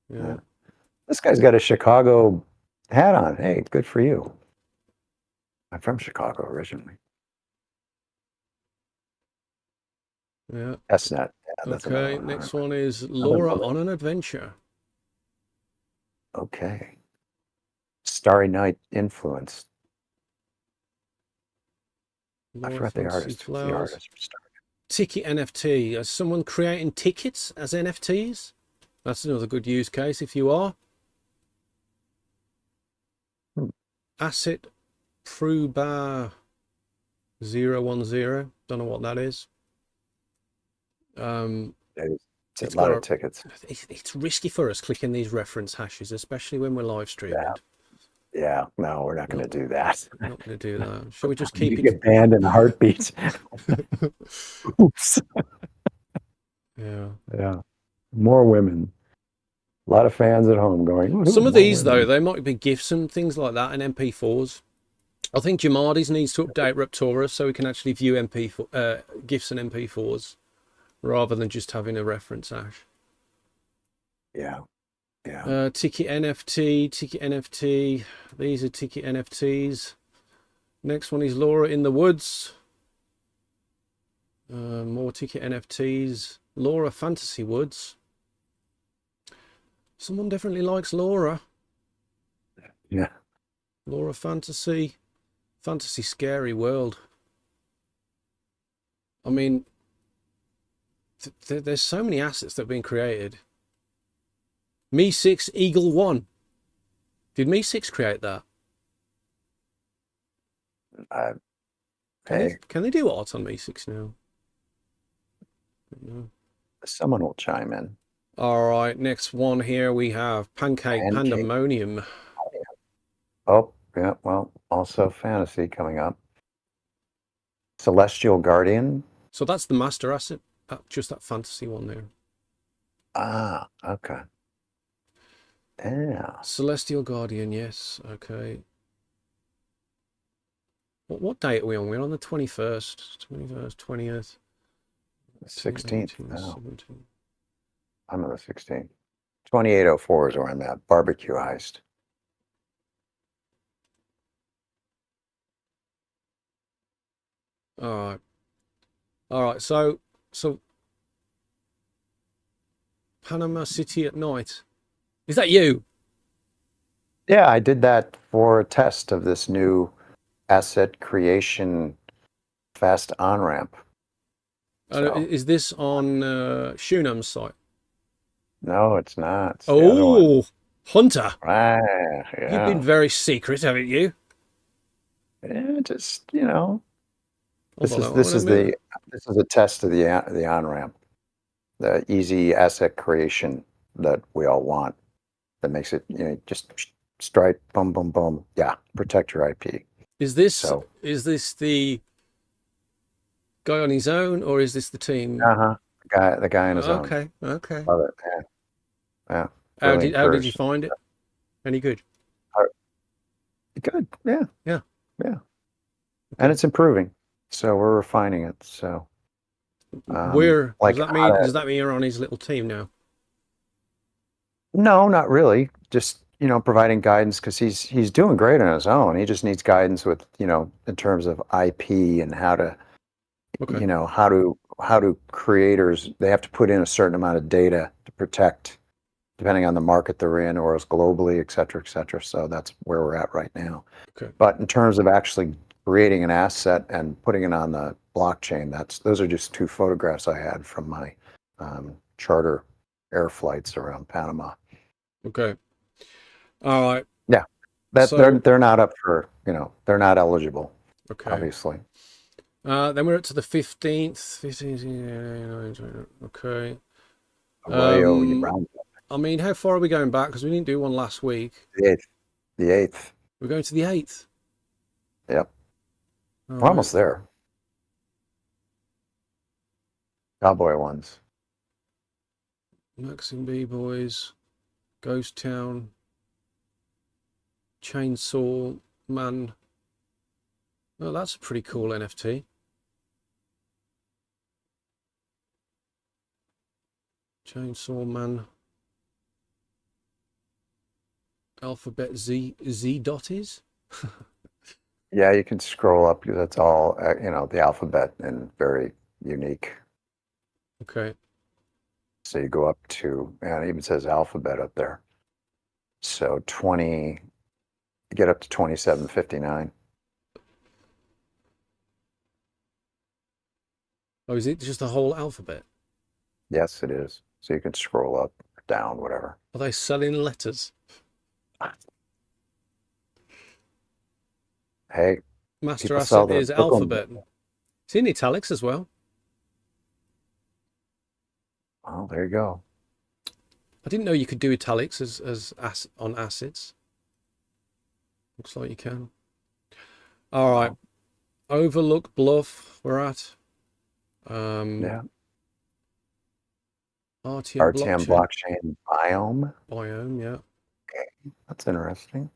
yeah. This guy's got a Chicago hat on. Hey, good for you. I'm from Chicago originally. Yeah. Testnet. Yeah, okay, next one is Laura on an Adventure. Okay. Starry Night Influence. Laura I forgot the artist. Ticket NFT. Is someone creating tickets as NFTs? That's another good use case if you are. Asset Pruba 010. Don't know what that is. It's a lot of tickets. It's risky for us clicking these reference hashes, especially when we're live streaming. Yeah, no, we're not going to do that. We're not going to do that. Shall we just keep it? Get banned in a heartbeat. Oops. Yeah. More women. A lot of fans at home going. Some of these, though, they might be GIFs and things like that and MP4s. I think Jamardis needs to update Raptoreum so we can actually view GIFs and MP4s rather than just having a reference hash. Yeah. Ticket NFT. These are ticket NFTs. Next one is Laura in the Woods. More ticket NFTs. Laura Fantasy Woods. Someone definitely likes Laura. Yeah. Laura Fantasy Scary World. I mean, there's so many assets that have been created. Me6 Eagle 1. Did Me6 create that? Can they do art on Me6 now? No. Someone will chime in. All right, next one here we have Pancake Pandemonium. Oh, yeah, well, also Fantasy coming up. Celestial Guardian. So that's the master asset, just that Fantasy one there. Ah, okay. Yeah. Celestial Guardian, yes. Okay. What date are we on? We're on the 21st, 21st, 20th, 16th. 18, Oh, 17. I'm on the 16th. 2804 is where I'm at. Barbecue heist. All right. All right. So Panama City at night. Is that you? Yeah, I did that for a test of this new asset creation fast on-ramp. So, Is this on Shunam's site? no, it's not. It's the other one. Oh, Hunter, Right, you've been yeah. very secret, haven't you? Yeah, just, Hold on, I this want to is move. a test of the on-ramp, the easy asset creation that we all want that makes it, just strike, boom, boom, boom. Yeah, protect your IP. Is this So, is this the guy on his own, or is this the team? uh-huh. The guy on his own. Okay, okay. Love it. Yeah, yeah. How Really did you encouraged. find it? Any good? Uh, Good. Yeah, Yeah. yeah. And Okay. it's improving. So we're refining it. So, Where like how to, does that mean you're on his little team now? no, not really. Just, providing guidance because he's doing great on his own. He just needs guidance with, in terms of IP and how to, Okay. how do creators, they have to put in a certain amount of data to protect, depending on the market they're in, or as globally, et cetera, et cetera. So that's where we're at right now. Okay. But in terms of actually creating an asset and putting it on the blockchain, those are just two photographs I had from my charter air flights around Panama. Okay. All right. Yeah, that So, they're not up for, they're not eligible, okay. obviously. Then we're up to the 15th. 15th. Okay. Arroyo, you Um, round I mean, how far are we going back? Because we didn't do one last week. the eighth, the eighth. We're going to the 8th. Yep, All we're right. almost there. Cowboy ones. Maxim B Boys, Ghost Town, Chainsaw Man. Oh, that's a pretty cool NFT. Chainsaw Man. Alphabet Z dotties. Yeah, you can scroll up because that's all, the alphabet and very unique. Okay. So you go up to, and it even says alphabet up there. So you get up to 2759. Oh, is it just the whole alphabet? Yes, it is. So you can scroll up, down, whatever. Are they selling letters? Hey, Master people sell asset the is Brooklyn. alphabet. It's in italics as well. Oh, there you go. I didn't know you could do italics on assets. Looks like you can. All right. Overlook Bluff, we're at. Yeah. RTM RTM blockchain blockchain biome, yeah. that's interesting.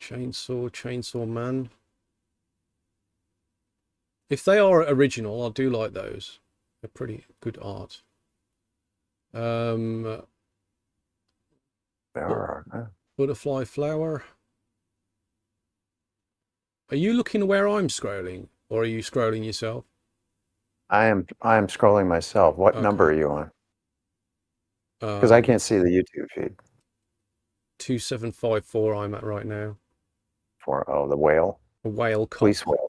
Chainsaw Man. If they are original, I do like those. They're pretty good art. There are. Butterfly flower. Are you looking where I'm scrolling, or are you scrolling yourself? I am scrolling myself. What number are Okay. you on? Because I Um, can't see the YouTube feed 2754 I'm at right now. for, the whale, A whale cop. police whale,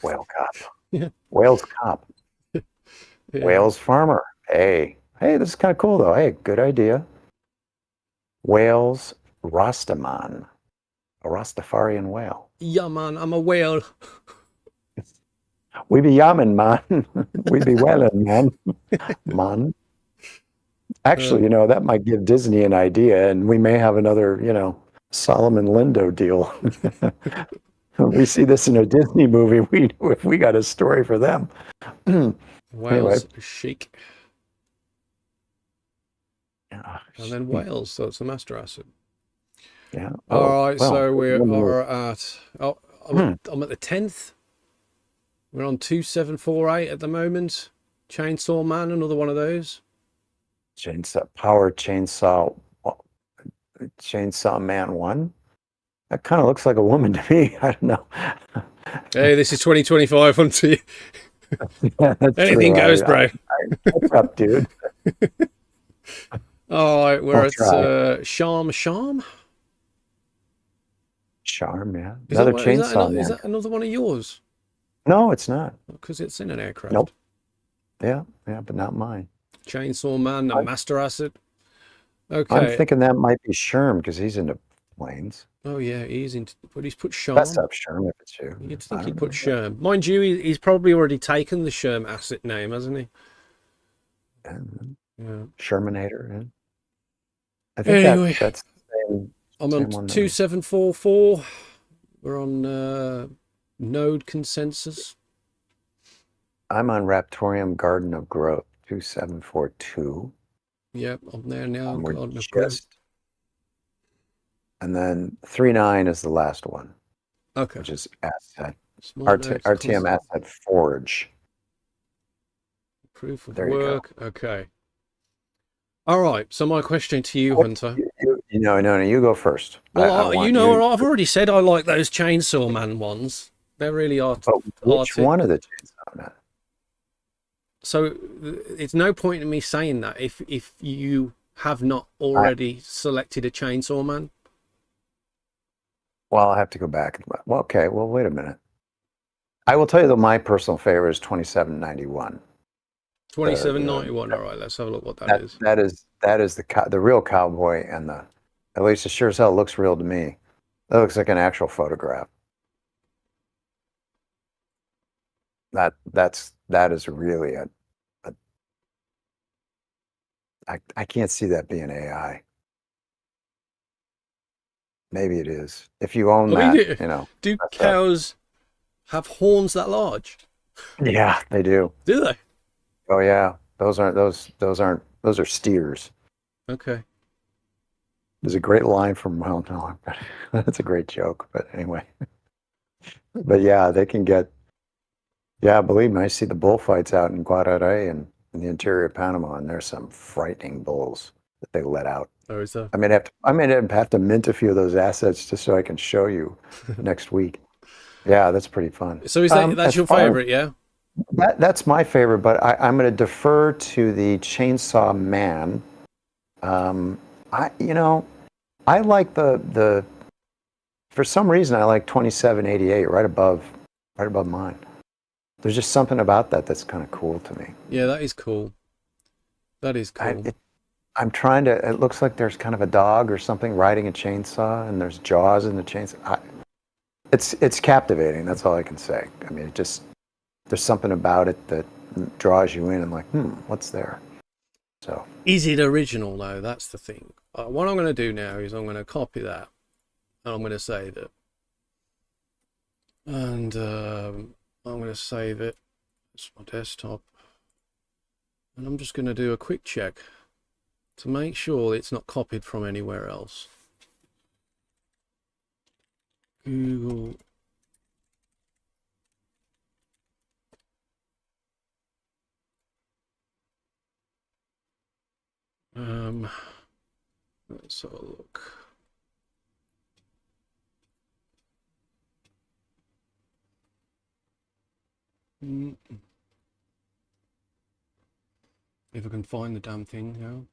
whale cop, Yeah. whale's cop, Yeah. whale's farmer. Hey, this is kind of cool though. Hey, good idea. Whale's Rastaman, a Rastafarian whale. Yeah, man, I'm a whale. We be yamming, man. We be whaling, man. Man. Actually, that might give Disney an idea, and we may have another, Solomon Lindo deal. We see this in a Disney movie. If we got a story for them. Anyway, Whales chic. And then Wales, so it's the master asset. Yeah. All right, Well, so we remember- are at, I'm at the 10th. We're on 2748 at the moment. Chainsaw Man, another one of those. Chainsaw Man 1. That kind of looks like a woman to me. I don't know. Hey, this is 2025 until you, Yeah, that's anything true. goes, bro. What's up, dude? All right, we're I'll at try. Charm. Charm, yeah. Is Another that, is that, Chainsaw another, is Man. that another one of yours? No, it's not. Because it's in an aircraft. Nope. Yeah, but not mine. Chainsaw Man, the I'm, master asset. I'm Okay. thinking that might be Sherm because he's into planes. Oh yeah, he's into, but he's put Best Charm. up, Sherm, if it's you. You'd I think he'd don't put know. Sherm. Mind you, he's probably already taken the Sherm asset name, hasn't he? Yeah, Yeah. Shermanator. Yeah. I think Anyway, that's the I'm on same one. 2744. We're on node consensus. I'm on Raptoreum Garden of Growth 2742. Yep, I'm there now. And we're Garden of Growth. and then 39 is the last one, Okay. which is Asset. Smart nodes, RTM Asset Forge. proof of There you go. work. Okay. All right. So my question to you, Hunter. No, you go first. I Well, want you know, I've already said I like those Chainsaw Man ones. They really are. But which one of the Chainsaw Man? So it's no point in me saying that if you have not already selected a Chainsaw Man. Well, I'll have to go back. Well, okay. Well, wait a minute. I will tell you that my personal favorite is 2791. 2791. All right, let's have a look what that is. That is the real cowboy, and at least it sure as hell looks real to me. That looks like an actual photograph. That is really I can't see that being AI. Maybe it is. If you own I mean, that, you know. Do cows have horns that large? Yeah, they do. Do they? Oh yeah. Those are steers. Okay. There's a great line from, well, no, that's a great joke, but anyway. But yeah, they can get, yeah, believe me, I see the bullfights out in Guarare and in the interior of Panama, and there's some frightening bulls that they let out. Oh, is that? I may have to mint a few of those assets just so I can show you next week. Yeah, that's pretty fun. So that's your favorite, yeah? That's my favorite, but I'm going to defer to the Chainsaw Man. I like the for some reason I like 2788 right above mine. There's just something about that's kind of cool to me. Yeah, that is cool. That is cool. I'm trying to. It looks like there's kind of a dog or something riding a chainsaw, and there's jaws in the chainsaw. It's captivating. That's all I can say. I mean, there's something about it that draws you in, and like, what's there? So. Is it original though? That's the thing. What I'm going to do now is I'm going to copy that, and I'm going to save it, and I'm going to save it. It's my desktop, and I'm just going to do a quick check to make sure it's not copied from anywhere else. Google. Let's have a look. If I can find the damn thing now.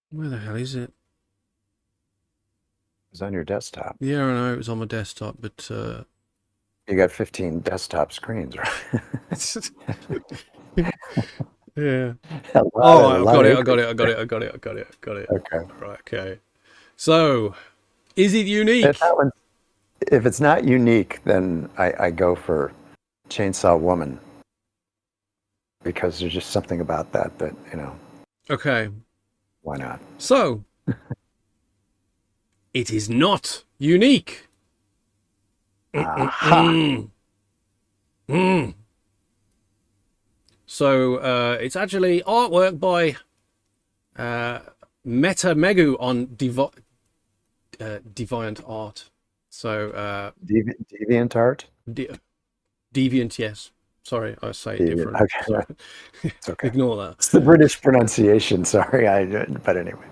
Where the hell is it? It's on your desktop. Yeah, I know it was on my desktop, but You got 15 desktop screens, right? yeah. I got it. Okay. Right, okay. So, is it unique? If it's not unique, then I go for Chainsaw Woman. because there's just something about that, Okay. why not? So, it is not unique. Aha! So, it's actually artwork by Meta Megu on Deviant Art. So, Deviant art? Deviant, yes. Sorry, I say it Deviant. different. Okay. Sorry. It's okay. Ignore that. It's the British pronunciation. Sorry, but anyway.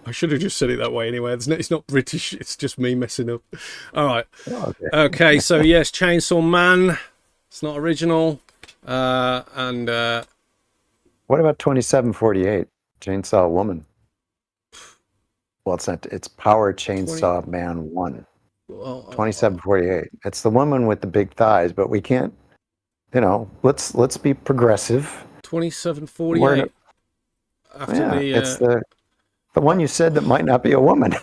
I should have just said it that way anyway. It's not British. It's just me messing up. All right. Oh, okay. Okay. So yes, Chainsaw Man. It's not original. And What about 2748? Chainsaw Woman. Well, it's not. It's Power Chainsaw Man 1. well, 2748. It's the woman with the big thighs, but we can't. Let's be progressive. 2748. After Yeah, the, it's the one you said that might not be a woman.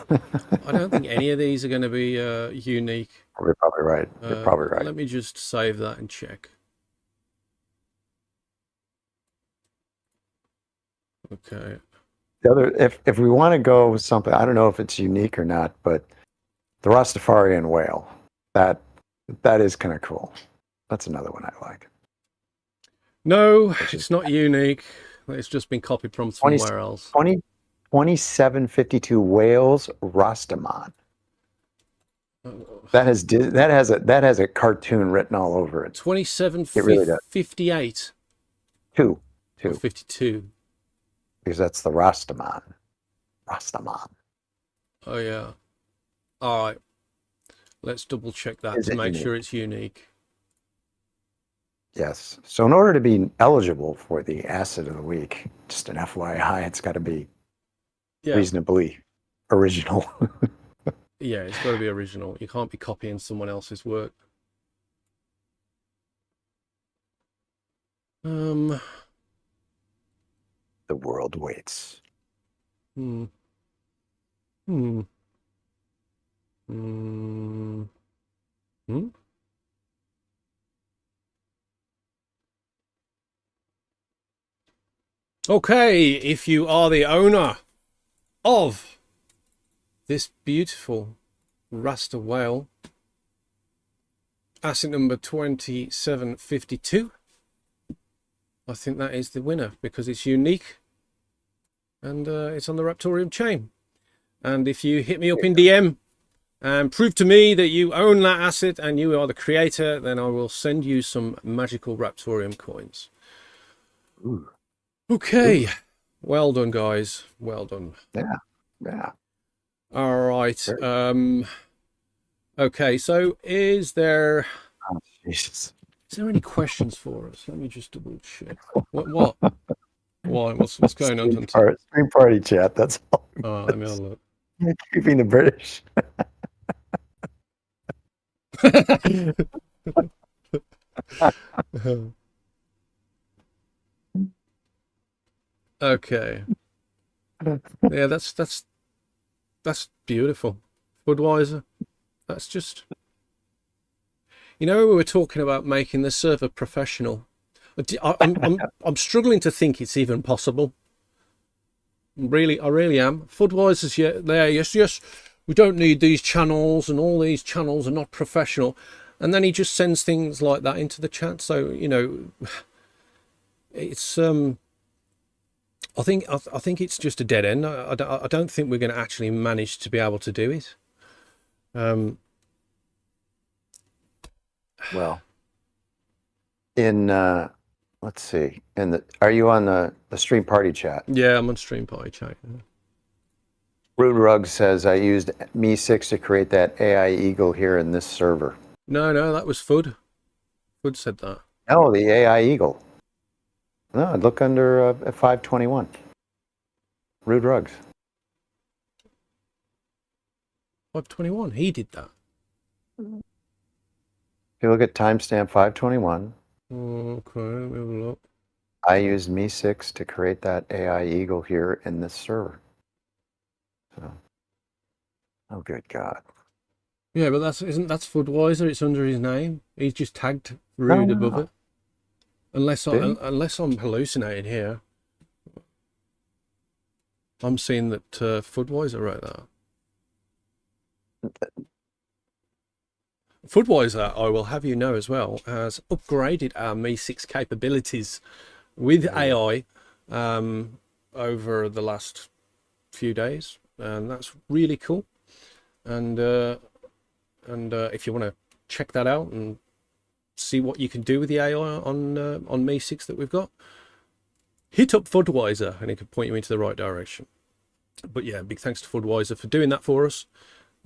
I don't think any of these are going to be unique. You're probably right. You're probably right. Let me just save that and check. Okay. The other, if we want to go with something, I don't know if it's unique or not, but the Rastafarian whale, that is kind of cool. That's another one I like. No, it's not unique. It's just been copied from somewhere else. 2752 Wales Rastaman. That has a cartoon written all over it. 2758. Two. 52. Because that's the Rastaman. Rastaman. Oh yeah. All right. Let's double check that Is to it make unique? sure it's unique. Yes. So in order to be eligible for the Acid of the Week, just an FYI, it's got to be reasonably original. Yeah, it's got to be original. You can't be copying someone else's work. The world waits. Okay, if you are the owner of this beautiful Rasta whale, asset number 2752, I think that is the winner because it's unique and it's on the Raptoreum chain. And if you hit me up in DM and prove to me that you own that asset and you are the creator, then I will send you some magical Raptoreum coins. Ooh. Okay. Ooh. Well done, guys. Well done. Yeah. All right. Okay, so is there Jesus. Is there any questions for us? Let me just double check. What? Why? What's going on, Hunter? Stream party chat, that's all. Oh, let me have a look. You're keeping the British. Okay. Yeah, that's beautiful. Budweiser. That's just, we were talking about making the server professional. I'm struggling to think it's even possible. I really am. Budweiser's yes. We don't need these channels, and all these channels are not professional. And then he just sends things like that into the chat. So it's I think it's just a dead end. I don't think we're going to actually manage to be able to do it. Well, in let's see. Are you on the stream party chat? Yeah, I'm on stream party chat. Yeah. Rude Rug says I used Me6 to create that AI eagle here in this server. No, that was Fud. Fud said that. No, the AI eagle. No, look under 521. Rude Rugs. 521. He did that. If you look at timestamp 521. Okay, let me have a look. I used Me6 to create that AI eagle here in this server. So, oh good God. Yeah, but that's Budweiser. It's under his name. He's just tagged Rude above it. Unless Didn't? unless I'm hallucinating here. I'm seeing that Foodwiser wrote that. Foodwiser, I will have you know as well, has upgraded our Mi 6 capabilities with AI over the last few days, and that's really cool. And if you want to check that out and see what you can do with the AI on Mi 6 that we've got, hit up Foodwiser and it can point you into the right direction. But yeah, big thanks to Foodwiser for doing that for us.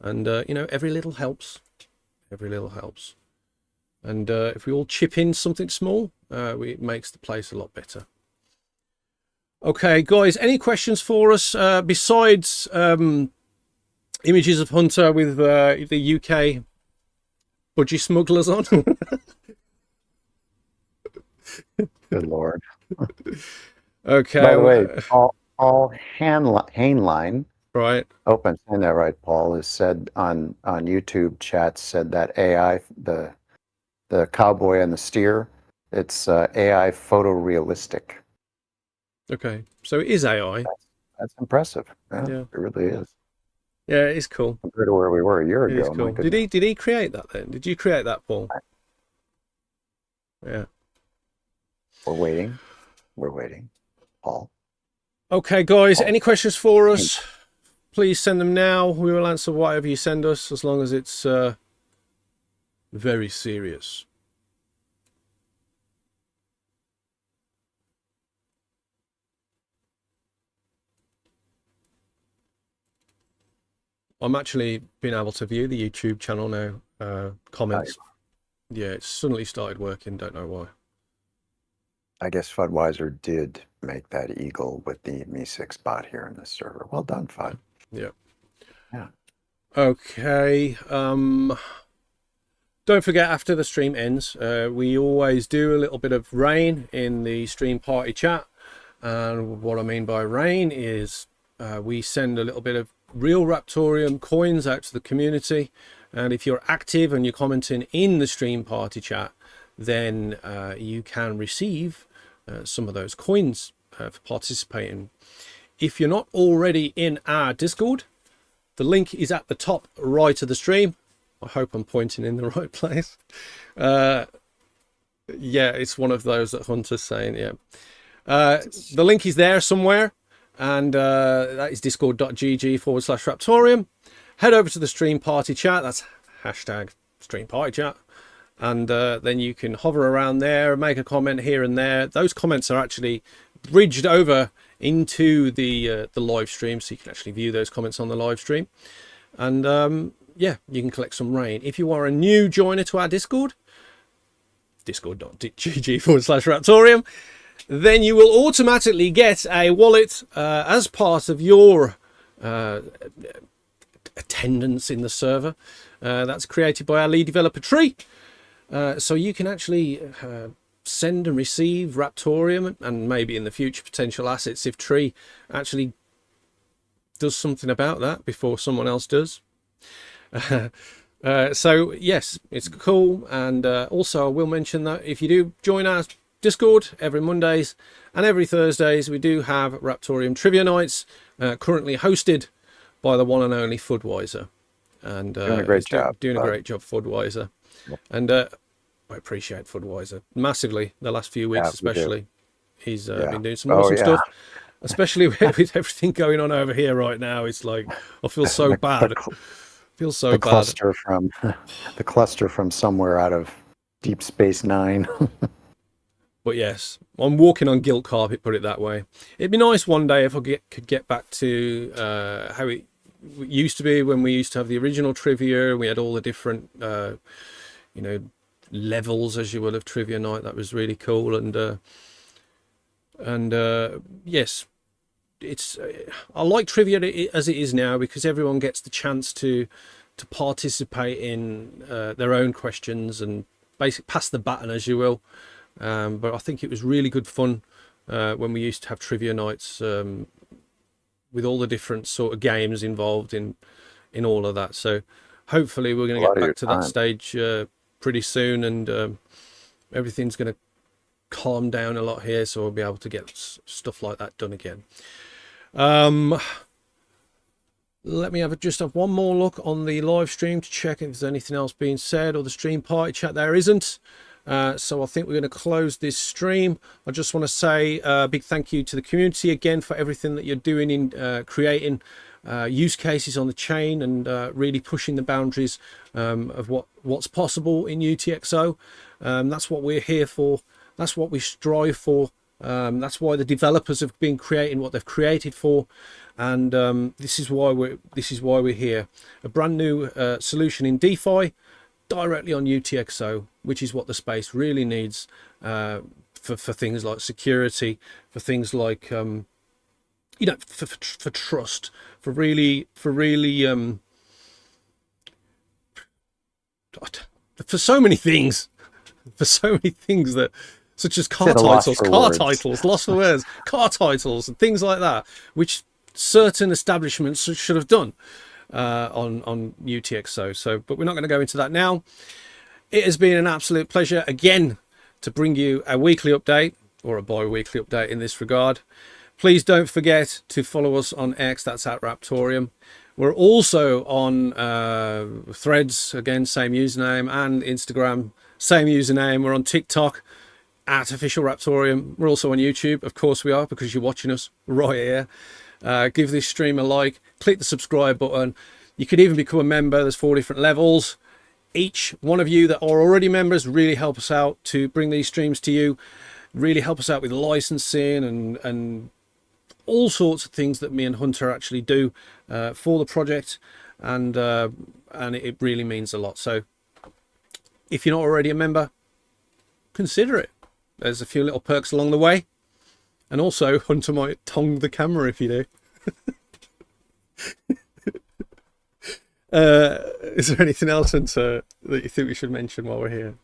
And every little helps. Every little helps. And if we all chip in something small, it makes the place a lot better. Okay, guys, any questions for us besides images of Hunter with the UK budgie smugglers on? Good Lord. Okay. By the way, Paul Hainline, Right. hope I'm saying that right, Paul, has said on YouTube chat, said that AI, the cowboy and the steer, it's AI photorealistic. Okay, so it is AI. That's impressive. Yeah, Yeah. it really is. Yeah, it is cool. Compared to where we were a year It is ago. My cool. goodness. Did he create that then? Did you create that, Paul? Yeah. We're waiting. We're waiting. Paul. Okay, guys, any questions for us? Please send them now. We will answer whatever you send us, as long as it's very serious. I'm actually being able to view the YouTube channel now. Comments. Yeah, it's suddenly started working. Don't know why. I guess Fudweiser did make that eagle with the Mi 6 bot here in this server. Well done, Fud. Yeah. Yeah. Okay. Don't forget, after the stream ends, we always do a little bit of rain in the stream party chat. And what I mean by rain is we send a little bit of real Raptoreum coins out to the community. And if you're active and you're commenting in the stream party chat, then you can receive some of those coins for participating. If you're not already in our Discord, the link is at the top right of the stream. I hope I'm pointing in the right place. Yeah, it's one of those that Hunter's saying, yeah. The link is there somewhere, and that is discord.gg/Raptoreum. Head over to the stream party chat. That's hashtag stream party chat. And then you can hover around there, make a comment here and there. Those comments are actually bridged over into the live stream, so you can actually view those comments on the live stream. And yeah, you can collect some rain. If you are a new joiner to our Discord, discord.gg/Raptoreum, then you will automatically get a wallet as part of your attendance in the server. That's created by our lead developer Tree. So you can actually send and receive Raptoreum and maybe in the future potential assets if Tree actually does something about that before someone else does. So yes, it's cool. And also I will mention that if you do join our Discord every Mondays and every Thursdays, we do have Raptoreum Trivia Nights, currently hosted by the one and only Foodwiser. And doing a great job. Doing a great job, Foodwiser. Yep. And I appreciate Foodwiser massively the last few weeks, especially. He's been doing some awesome stuff, especially with everything going on over here right now. It's like I feel so bad. Feel so bad. The cluster from somewhere out of Deep Space Nine. But yes, I'm walking on gilt carpet, put it that way. It'd be nice one day if I could get back to how it used to be when we used to have the original trivia. We had all the different, levels, as you will, of trivia night. That was really cool. And yes, it's I like trivia as it is now because everyone gets the chance to participate in their own questions and basically pass the baton, as you will. But I think it was really good fun when we used to have trivia nights with all the different sort of games involved in all of that. So hopefully we're going to get back to that stage pretty soon, and everything's going to calmed down a lot here, so we'll be able to get stuff like that done again. Let me just have one more look on the live stream to check if there's anything else being said, or the stream party chat. There isn't. So I think we're going to close this stream. I just want to say a big thank you to the community again for everything that you're doing in creating use cases on the chain, and really pushing the boundaries of what's possible in UTXO. That's what we're here for. That's what we strive for. That's why the developers have been creating what they've created for, and this is why we're here. A brand new solution in DeFi, directly on UTXO, which is what the space really needs for things like security, for things like for trust, for so many things, that, such as car titles, lost for words, car titles, and things like that, which certain establishments should have done on UTXO. So, but we're not going to go into that now. It has been an absolute pleasure again to bring you a weekly update, or a bi-weekly update in this regard. Please don't forget to follow us on X, that's at Raptoreum. We're also on Threads, again, same username, and Instagram, same username. We're on TikTok, at Official Raptoreum. We're also on YouTube, of course we are, because you're watching us right here. Give this stream a like, click the subscribe button. You could even become a member. There's 4 different levels. Each one of you that are already members really help us out to bring these streams to you, really help us out with licensing and all sorts of things that me and Hunter actually do for the project, and it really means a lot. So if you're not already a member, consider it. There's a few little perks along the way, and also Hunter might tongue the camera if you do. Is there anything else, Hunter, that you think we should mention while we're here?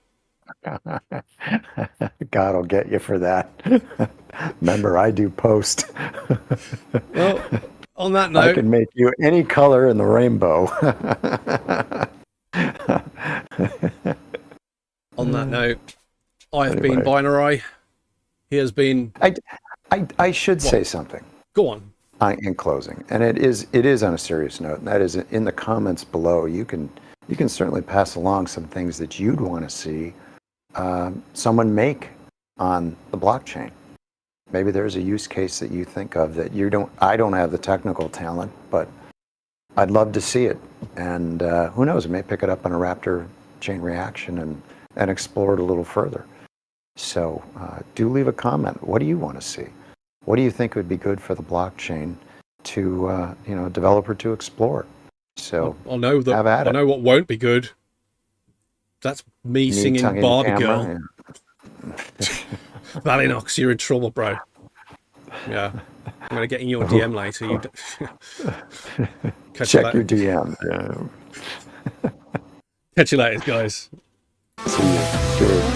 God will get you for that. Remember, I do post. Well, on that note, I can make you any color in the rainbow. On that note, I have been Binarai. He has been. I should say something. Go on. In closing, and it is on a serious note, and that is in the comments below. You can certainly pass along some things that you'd want to see someone make on the blockchain. Maybe there's a use case that you think of that I don't have the technical talent, but I'd love to see it. And who knows, I may pick it up on a Raptor chain reaction and explore it a little further. So do leave a comment. What do you want to see? What do you think would be good for the blockchain to a developer to explore? So I know what won't be good. That's me singing Barbie Girl. Yeah. Valinox, you're in trouble, bro. Yeah, I'm gonna get in your DM later. Check your DM. Yeah. Catch you later, guys. See you. Cheers.